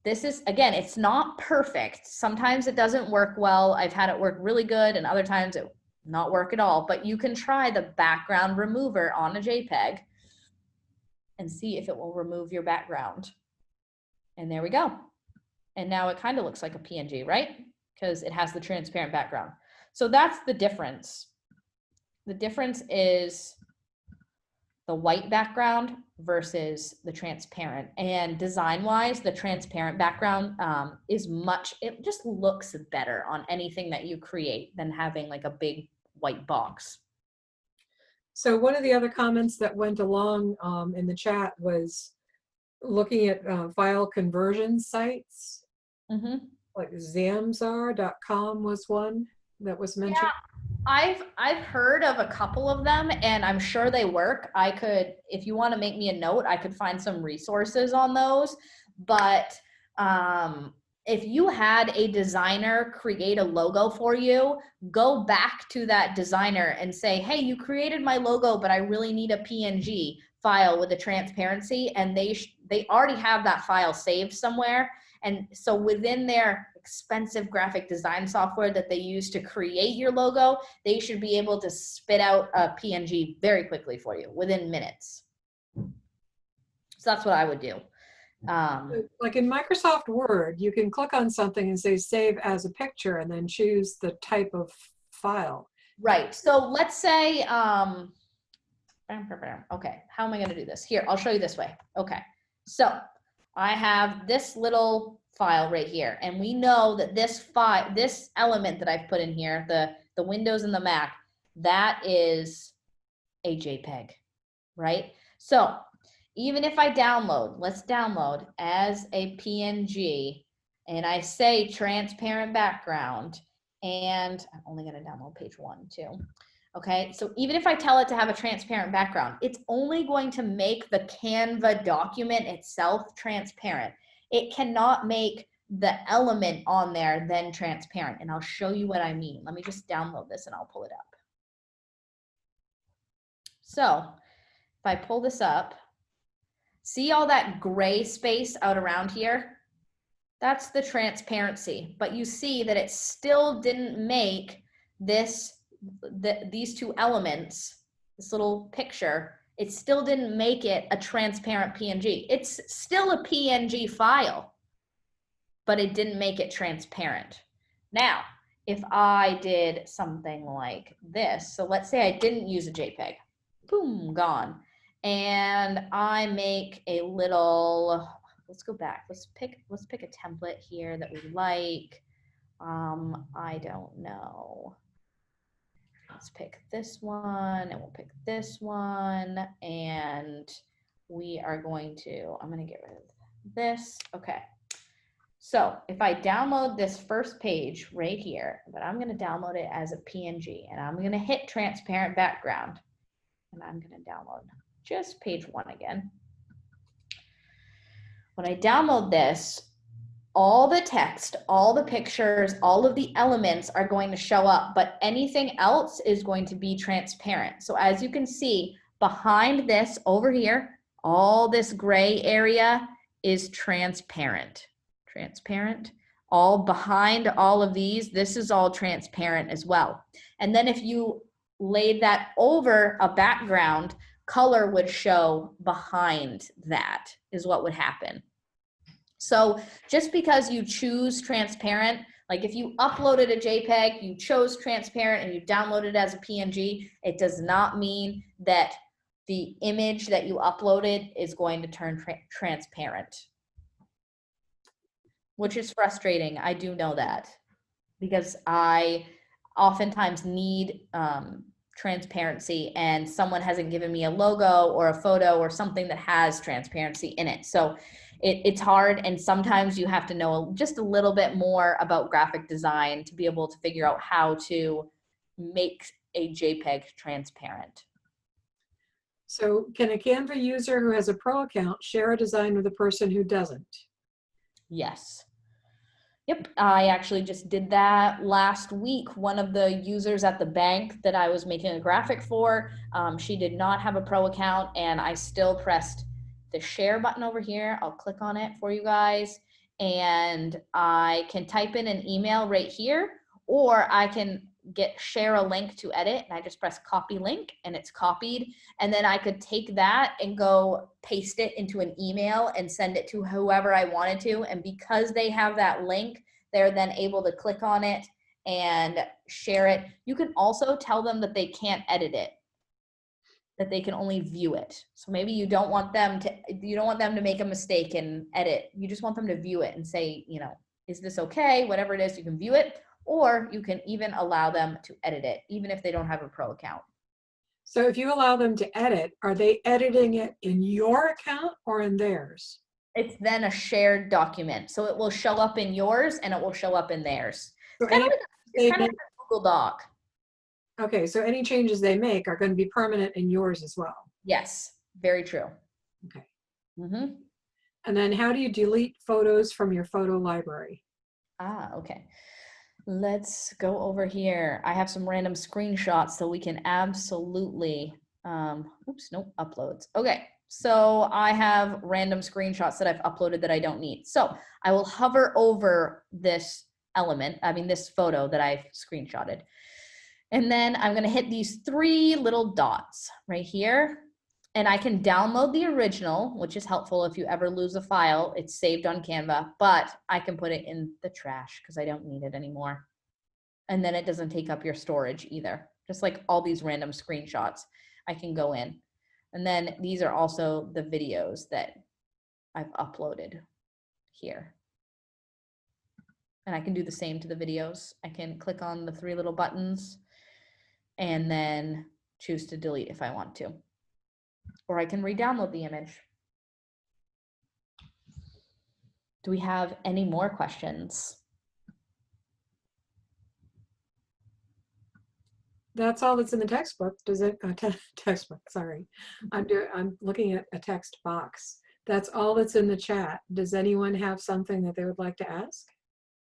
this is, again, it's not perfect. Sometimes it doesn't work well. I've had it work really good and other times it not work at all, but you can try the background remover on a JPEG and see if it will remove your background. And there we go. And now it kind of looks like a PNG, right? Because it has the transparent background. So that's the difference. The difference is the white background versus the transparent. And design-wise, the transparent background is much, it just looks better on anything that you create than having like a big white box. So one of the other comments that went along in the chat was looking at file conversion sites. Mm-hmm. Like Zamzar.com was one that was mentioned. Yeah, I've heard of a couple of them and I'm sure they work. I could, if you want to make me a note, I could find some resources on those. But if you had a designer create a logo for you, go back to that designer and say, hey, you created my logo, but I really need a PNG file with a transparency. And they already have that file saved somewhere. And so within their expensive graphic design software that they use to create your logo, they should be able to spit out a PNG very quickly for you within minutes. So that's what I would do. Like in Microsoft Word, you can click on something and say save as a picture and then choose the type of file. Right. So let's say, okay, how am I going to do this? Here, I'll show you this way. Okay. So I have this little file right here, and we know that this element that I've put in here, the Windows and the Mac, that is a JPEG, right? So even if I download, let's download as a PNG, and I say transparent background, and I'm only going to download page 1 too. Okay, so even if I tell it to have a transparent background, it's only going to make the Canva document itself transparent. It cannot make the element on there then transparent. And I'll show you what I mean. Let me just download this and I'll pull it up. So if I pull this up, see all that gray space out around here? That's the transparency. But you see that it still didn't make this these two elements, this little picture, it still didn't make it a transparent PNG. It's still a PNG file, but it didn't make it transparent. Now, if I did something like this, so let's say I didn't use a JPEG, boom, gone. And I make a little, let's go back. Let's pick a template here that we like. I don't know. Let's pick this one and we'll pick this one, and we are going to, I'm going to get rid of this. Okay. So if I download this first page right here, but I'm going to download it as a PNG, and I'm going to hit transparent background, and I'm going to download just page 1 again. When I download this, all the text, all the pictures, all of the elements are going to show up, but anything else is going to be transparent. So as you can see, behind this over here, all this gray area is transparent. Transparent. All behind all of these, this is all transparent as well. And then if you laid that over a background, color would show behind that is what would happen. So just because you choose transparent, Like if you uploaded a JPEG, you chose transparent and you downloaded it as a PNG, it does not mean that the image that you uploaded is going to turn transparent, which is frustrating. I do know that because I oftentimes need transparency and someone hasn't given me a logo or a photo or something that has transparency in it. So it's hard, and sometimes you have to know just a little bit more about graphic design to be able to figure out how to make a JPEG transparent. So can a Canva user who has a pro account share a design with a person who doesn't? Yes. Yep, I actually just did that last week. One of the users at the bank that I was making a graphic for, she did not have a pro account, and I still pressed the share button over here. I'll click on it for you guys, and I can type in an email right here, or I can share a link to edit, and I just press copy link and it's copied, and then I could take that and go paste it into an email and send it to whoever I wanted to. And because they have that link, they're then able to click on it and share it. You can also tell them that they can't edit it, that they can only view it. So maybe you don't want them to make a mistake and edit. You just want them to view it and say, you know, is this okay? Whatever it is, you can view it. Or you can even allow them to edit it, even if they don't have a pro account. So if you allow them to edit, are they editing it in your account or in theirs? It's then a shared document. So it will show up in yours and it will show up in theirs. So It's kind of like a Google Doc. Okay, so any changes they make are going to be permanent in yours as well. Yes, very true. Okay. Mm-hmm. And then how do you delete photos from your photo library? Okay. Let's go over here. I have some random screenshots so we can absolutely, uploads. Okay, so I have random screenshots that I've uploaded that I don't need. So I will hover over this this photo that I've screenshotted. And then I'm gonna hit these 3 little dots right here. And I can download the original, which is helpful if you ever lose a file. It's saved on Canva, but I can put it in the trash because I don't need it anymore. And then it doesn't take up your storage either. Just like all these random screenshots, I can go in. And then these are also the videos that I've uploaded here. And I can do the same to the videos. I can click on the 3 little buttons and then choose to delete if I want to. Or I can re-download the image. Do we have any more questions? That's all that's in the textbook. Does it? Textbook. Sorry, I'm looking at a text box. That's all that's in the chat. Does anyone have something that they would like to ask?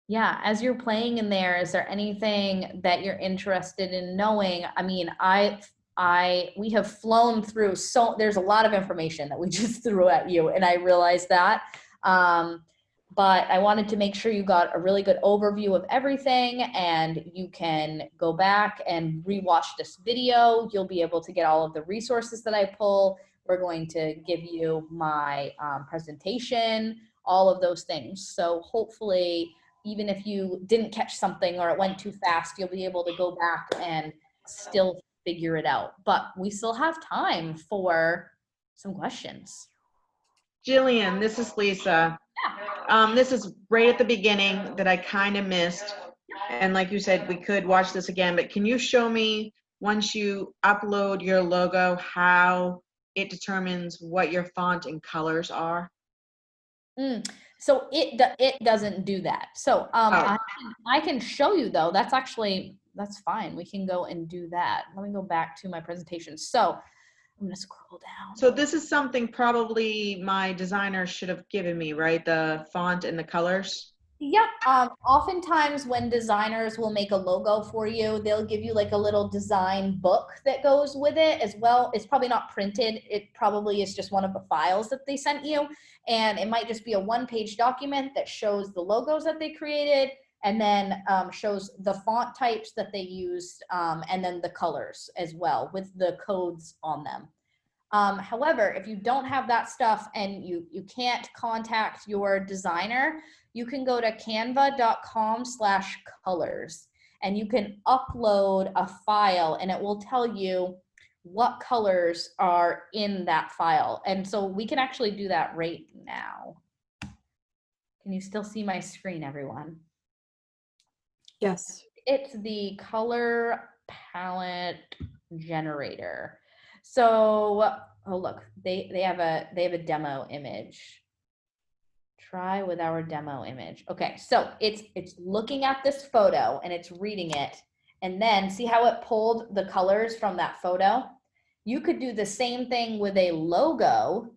Yeah, as you're playing in there, is there anything that you're interested in knowing? I mean, we have flown through, so there's a lot of information that we just threw at you, and I realized that. But I wanted to make sure you got a really good overview of everything, and you can go back and rewatch this video. You'll be able to get all of the resources that I pull. We're going to give you my presentation, all of those things. So hopefully, even if you didn't catch something or it went too fast, you'll be able to go back and still figure it out. But we still have time for some questions. Jillian, this is Lisa. This is right at the beginning that I kind of missed. And like you said, we could watch this again, but can you show me, once you upload your logo, how it determines what your font and colors are? So it doesn't do that. So I can show you though. That's fine. We can go and do that. Let me go back to my presentation. So I'm gonna scroll down. So this is something probably my designer should have given me, right? The font and the colors. Yep. Oftentimes when designers will make a logo for you, they'll give you like a little design book that goes with it as well. It's probably not printed. It probably is just one of the files that they sent you. And it might just be a 1-page document that shows the logos that they created, and then shows the font types that they used, and then the colors as well with the codes on them. However, if you don't have that stuff and you can't contact your designer, you can go to canva.com/colors and you can upload a file and it will tell you what colors are in that file. And so we can actually do that right now. Can you still see my screen, everyone? Yes. It's the color palette generator. So, oh look, they have a demo image. Try with our demo image. Okay, so it's looking at this photo and it's reading it, and then see how it pulled the colors from that photo? You could do the same thing with a logo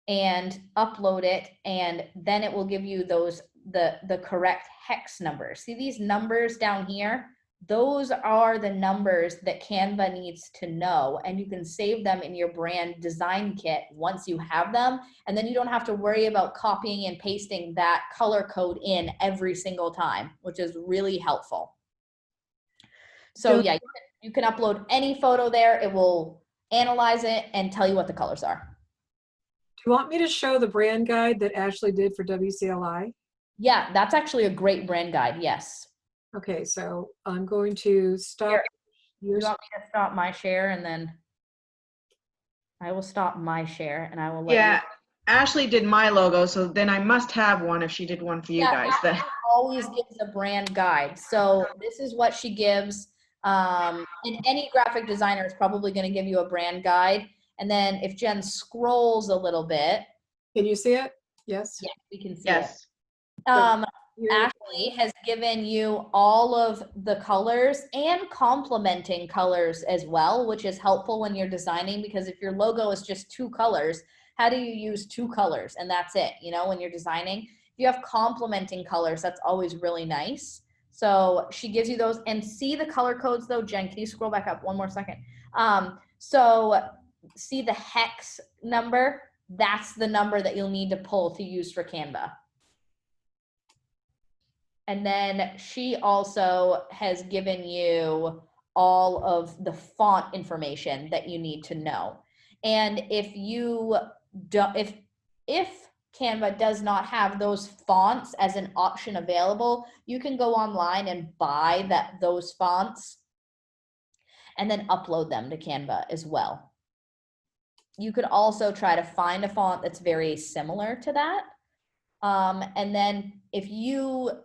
and upload it, and then it will give you those the correct hex numbers. See these numbers down here? Those are the numbers that Canva needs to know, and you can save them in your brand design kit once you have them, and then you don't have to worry about copying and pasting that color code in every single time, which is really helpful. So yeah, you can upload any photo there. It will analyze it and tell you what the colors are. Do you want me to show the brand guide that Ashley did for WCLI? Yeah, that's actually a great brand guide, yes. Okay, so I'm going to stop. Here, you want me to stop my share, and then I will stop my share and I will let Yeah, you. Ashley did my logo, so then I must have one if she did one for you guys. Then. Ashley always gives a brand guide. So this is what she gives. And any graphic designer is probably going to give you a brand guide. And then if Jen scrolls a little bit. Can you see it? Yes. Yeah, we can see Yes. it. Ashley has given you all of the colors and complementing colors as well, which is helpful when you're designing, because if your logo is just 2 colors, how do you use 2 colors and that's it, you know, when you're designing? If you have complementing colors, that's always really nice. So she gives you those, and see the color codes though. Jen, can you scroll back up one more second? So see the hex number? That's the number that you'll need to pull to use for Canva. And then she also has given you all of the font information that you need to know. And if you do, if Canva does not have those fonts as an option available, you can go online and buy those fonts and then upload them to Canva as well. You could also try to find a font that's very similar to that. And then if you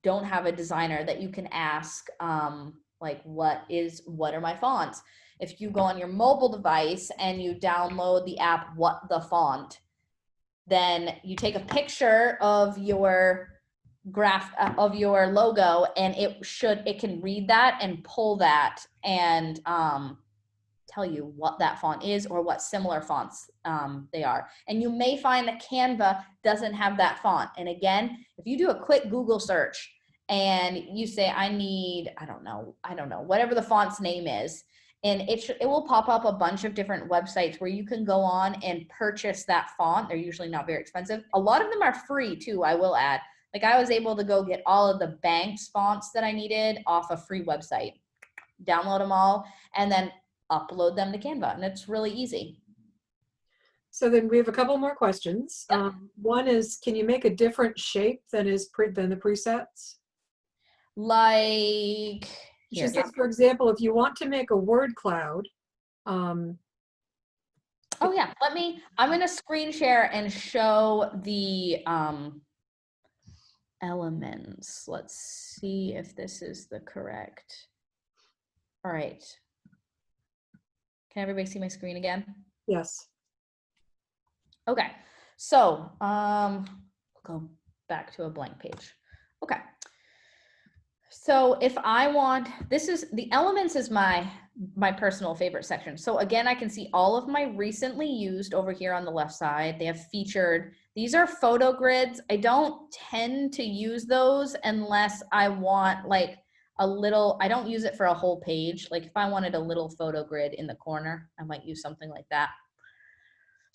don't have a designer that you can ask, like what are my fonts? If you go on your mobile device and you download the app What the Font, then you take a picture of your of your logo, and it can read that and pull that and tell you what that font is or what similar fonts they are. And you may find that Canva doesn't have that font. And again, if you do a quick Google search and you say, I need, I don't know, whatever the font's name is, and it will pop up a bunch of different websites where you can go on and purchase that font. They're usually not very expensive. A lot of them are free too, I will add. Like I was able to go get all of the Banks fonts that I needed off a free website, download them all, and then upload them to Canva, and it's really easy. So then we have a couple more questions. Yep. One is, can you make a different shape than the presets? Like, She says, for example, if you want to make a word cloud. Oh yeah, I'm gonna screen share and show the elements. Let's see if this is the correct. All right. Can everybody see my screen again? Yes. Okay, so we'll go back to a blank page. Okay. So if I want, the elements is my personal favorite section. So again, I can see all of my recently used over here on the left side. They have featured, these are photo grids. I don't tend to use those unless I want like a little, I don't use it for a whole page. Like if I wanted a little photo grid in the corner, I might use something like that.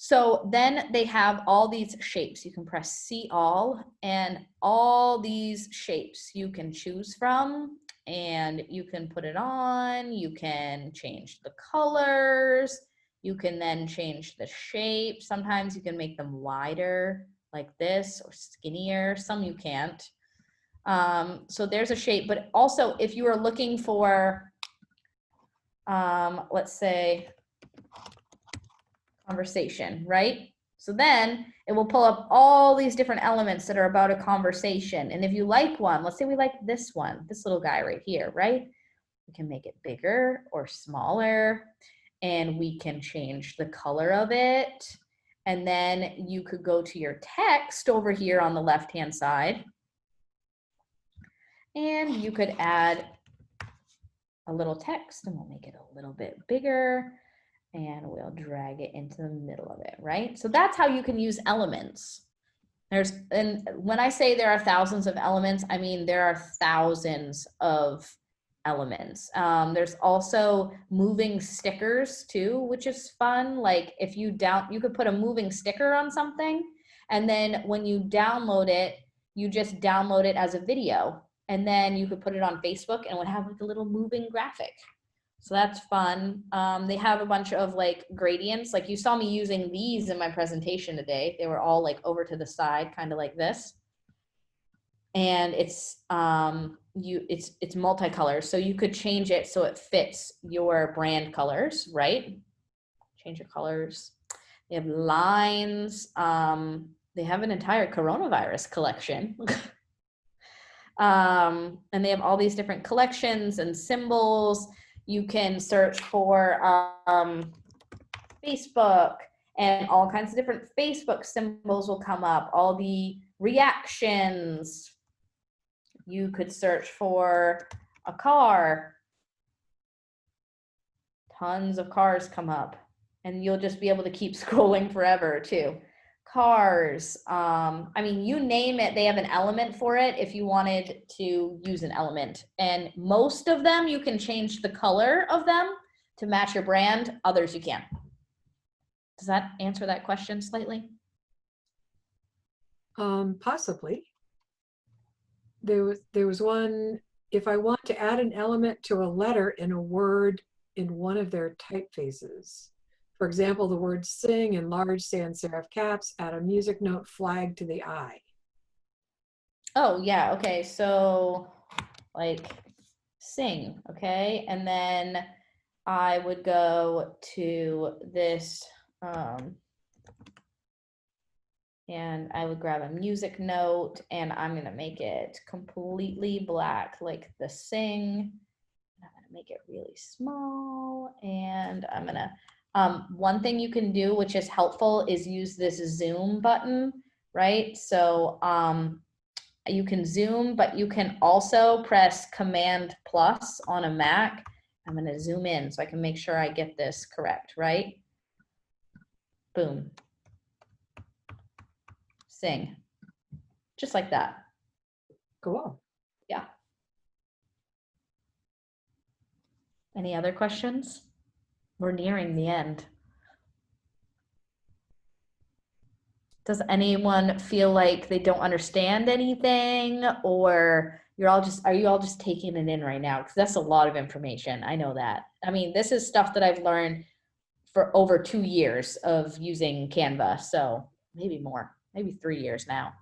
So then they have all these shapes. You can press see all, and all these shapes you can choose from, and you can put it on. You can change the colors. You can then change the shape. Sometimes you can make them wider like this or skinnier. Some you can't. So there's a shape, but also if you are looking for, let's say, conversation, right? So then it will pull up all these different elements that are about a conversation. And if you like one, let's say we like this one, this little guy right here, right? We can make it bigger or smaller, and we can change the color of it. And then you could go to your text over here on the left-hand side, and you could add a little text, and we'll make it a little bit bigger, and we'll drag it into the middle of it, right? So that's how you can use elements. And when I say there are thousands of elements, I mean there are thousands of elements. There's also moving stickers too, which is fun. Like if you could put a moving sticker on something, and then when you download it, you just download it as a video, and then you could put it on Facebook and it would have like a little moving graphic. So that's fun. They have a bunch of like gradients. Like you saw me using these in my presentation today. They were all like over to the side, kind of like this. And it's multicolor. So you could change it so it fits your brand colors, right? Change your colors. They have lines. They have an entire coronavirus collection. And they have all these different collections and symbols. You can search for Facebook, and all kinds of different Facebook symbols will come up, all the reactions. You could search for a car. Tons of cars come up, and you'll just be able to keep scrolling forever too. Cars, I mean, you name it, they have an element for it if you wanted to use an element. And most of them, you can change the color of them to match your brand. Others you can't. Does that answer that question slightly? Possibly. There was one, if I want to add an element to a letter in a word in one of their typefaces. For example, the word sing in large sans serif caps, add a music note flag to the eye. Oh, yeah. Okay. So like sing. Okay. And then I would go to this, and I would grab a music note, and I'm going to make it completely black, like the sing. I'm going to make it really small, and I'm going to, one thing you can do, which is helpful, is use this zoom button, right? So you can zoom, but you can also press Command plus on a Mac. I'm going to zoom in so I can make sure I get this correct, right? Boom. Sing. Just like that. Cool. Yeah. Any other questions? We're nearing the end. Does anyone feel like they don't understand anything, or are you all just taking it in right now? Because that's a lot of information. I know that. I mean, this is stuff that I've learned for over 2 years of using Canva. So maybe more, maybe 3 years now.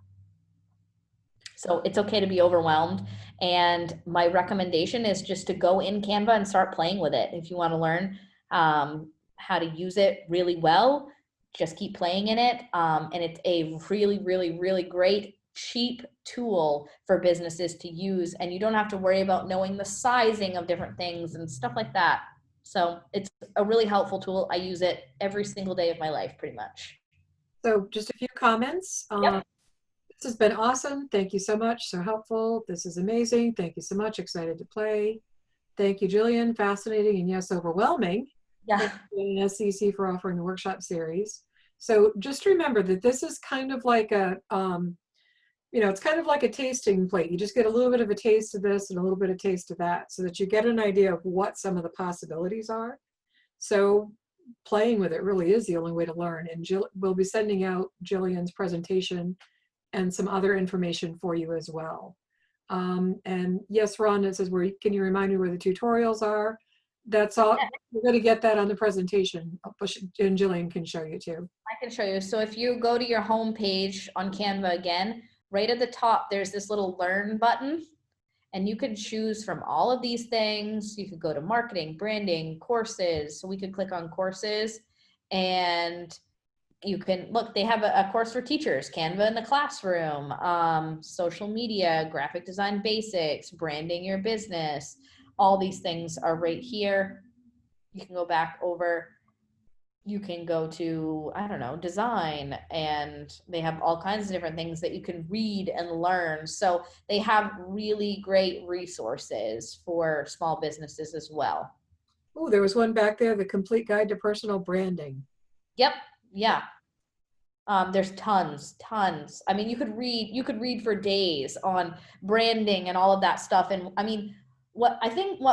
So it's okay to be overwhelmed. And my recommendation is just to go in Canva and start playing with it. If you want to learn how to use it really well, just keep playing in it. And it's a really, really, really great, cheap tool for businesses to use. And you don't have to worry about knowing the sizing of different things and stuff like that. So it's a really helpful tool. I use it every single day of my life, pretty much. So just a few comments. Yep. This has been awesome. Thank you so much. So helpful. This is amazing. Thank you so much. Excited to play. Thank you, Jillian. Fascinating and yes, overwhelming. Yeah. And SCC for offering the workshop series. So just remember that this is kind of like a, it's kind of like a tasting plate. You just get a little bit of a taste of this and a little bit of taste of that so that you get an idea of what some of the possibilities are. So playing with it really is the only way to learn. And we'll be sending out Jillian's presentation and some other information for you as well. And yes, Ron, it says, can you remind me where the tutorials are? That's all. Yeah. We're going to get that on the presentation. And Jillian can show you too. I can show you. So if you go to your home page on Canva again, right at the top, there's this little learn button, and you can choose from all of these things. You could go to marketing, branding, courses. So we could click on courses, and you can look, they have a course for teachers, Canva in the classroom, social media, graphic design basics, branding your business. All these things are right here. You can go back over. You can go to, I don't know, design, and they have all kinds of different things that you can read and learn. So they have really great resources for small businesses as well. Oh, there was one back there, the complete guide to personal branding. Yep. Yeah. There's tons. I mean, you could read for days on branding and all of that stuff. And I mean, what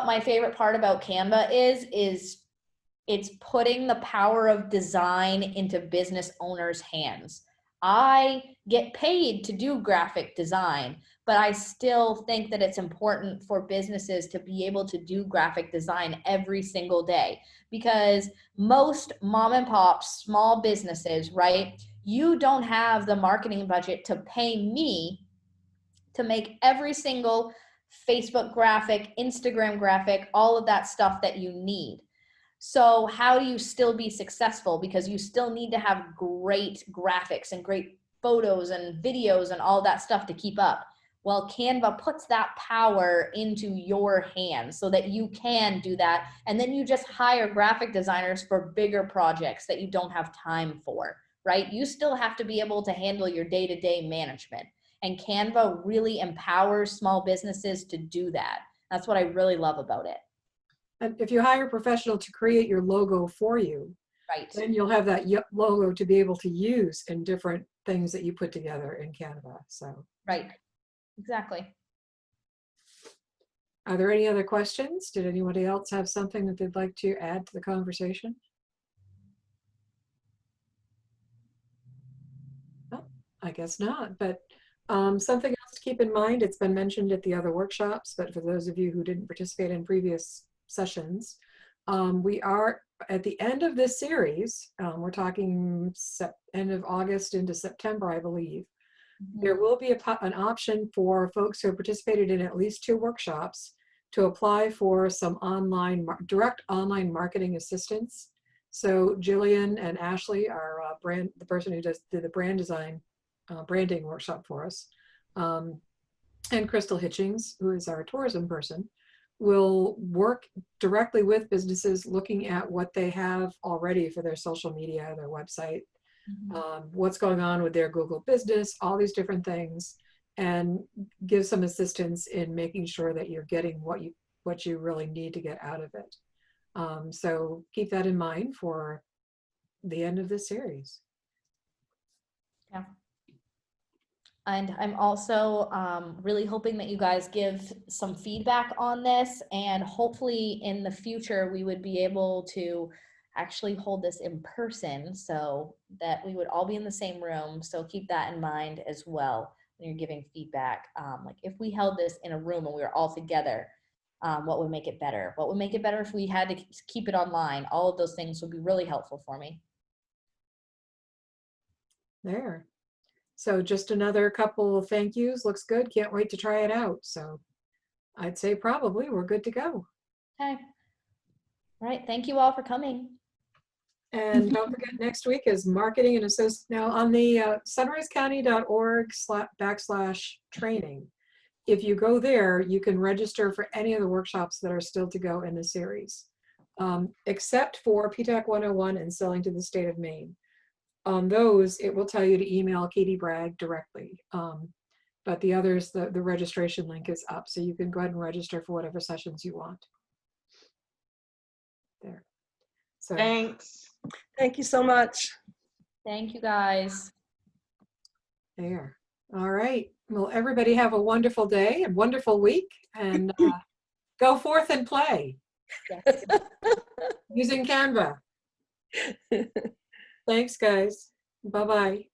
my favorite part about Canva is it's putting the power of design into business owners' hands. I get paid to do graphic design, but I still think that it's important for businesses to be able to do graphic design every single day, because most mom and pop small businesses, right? You don't have the marketing budget to pay me to make every single Facebook graphic, Instagram graphic, all of that stuff that you need. So how do you still be successful? Because you still need to have great graphics and great photos and videos and all that stuff to keep up. Well, Canva puts that power into your hands so that you can do that. And then you just hire graphic designers for bigger projects that you don't have time for, right? You still have to be able to handle your day-to-day management. And Canva really empowers small businesses to do that. That's what I really love about it. And if you hire a professional to create your logo for you, Right. then you'll have that logo to be able to use in different things that you put together in Canva. So, Right. Exactly. are there any other questions? Did anybody else have something that they'd like to add to the conversation? Oh, I guess not, but something else to keep in mind, it's been mentioned at the other workshops, but for those of you who didn't participate in previous sessions, we are at the end of this series, we're talking end of August into September, I believe. There will be an option for folks who have participated in at least 2 workshops to apply for some direct online marketing assistance. So Jillian and Ashley are the person who did the brand design branding workshop for us, and Crystal Hitchings, who is our tourism person, will work directly with businesses looking at what they have already for their social media, their website, what's going on with their Google business, all these different things, and give some assistance in making sure that you're getting what you really need to get out of it. So keep that in mind for the end of this series. Yeah. And I'm also really hoping that you guys give some feedback on this, and hopefully in the future we would be able to actually hold this in person so that we would all be in the same room. So keep that in mind as well when you're giving feedback. Like if we held this in a room and we were all together, what would make it better? What would make it better if we had to keep it online? All of those things would be really helpful for me. There. So just another couple of thank yous. Looks good. Can't wait to try it out. So I'd say probably we're good to go. Okay. All right. Thank you all for coming. And don't forget, next week is marketing and associate. Now on the sunrisecounty.org/training. If you go there, you can register for any of the workshops that are still to go in the series, except for PTAC 101 and selling to the state of Maine. On those, it will tell you to email Katie Bragg directly. But the others, the registration link is up, so you can go ahead and register for whatever sessions you want. There. So Thanks. Thank you so much. Thank you guys. there. All right. Well, everybody have a wonderful day and wonderful week, and go forth and play Yes. using Canva. Thanks, guys. Bye-bye.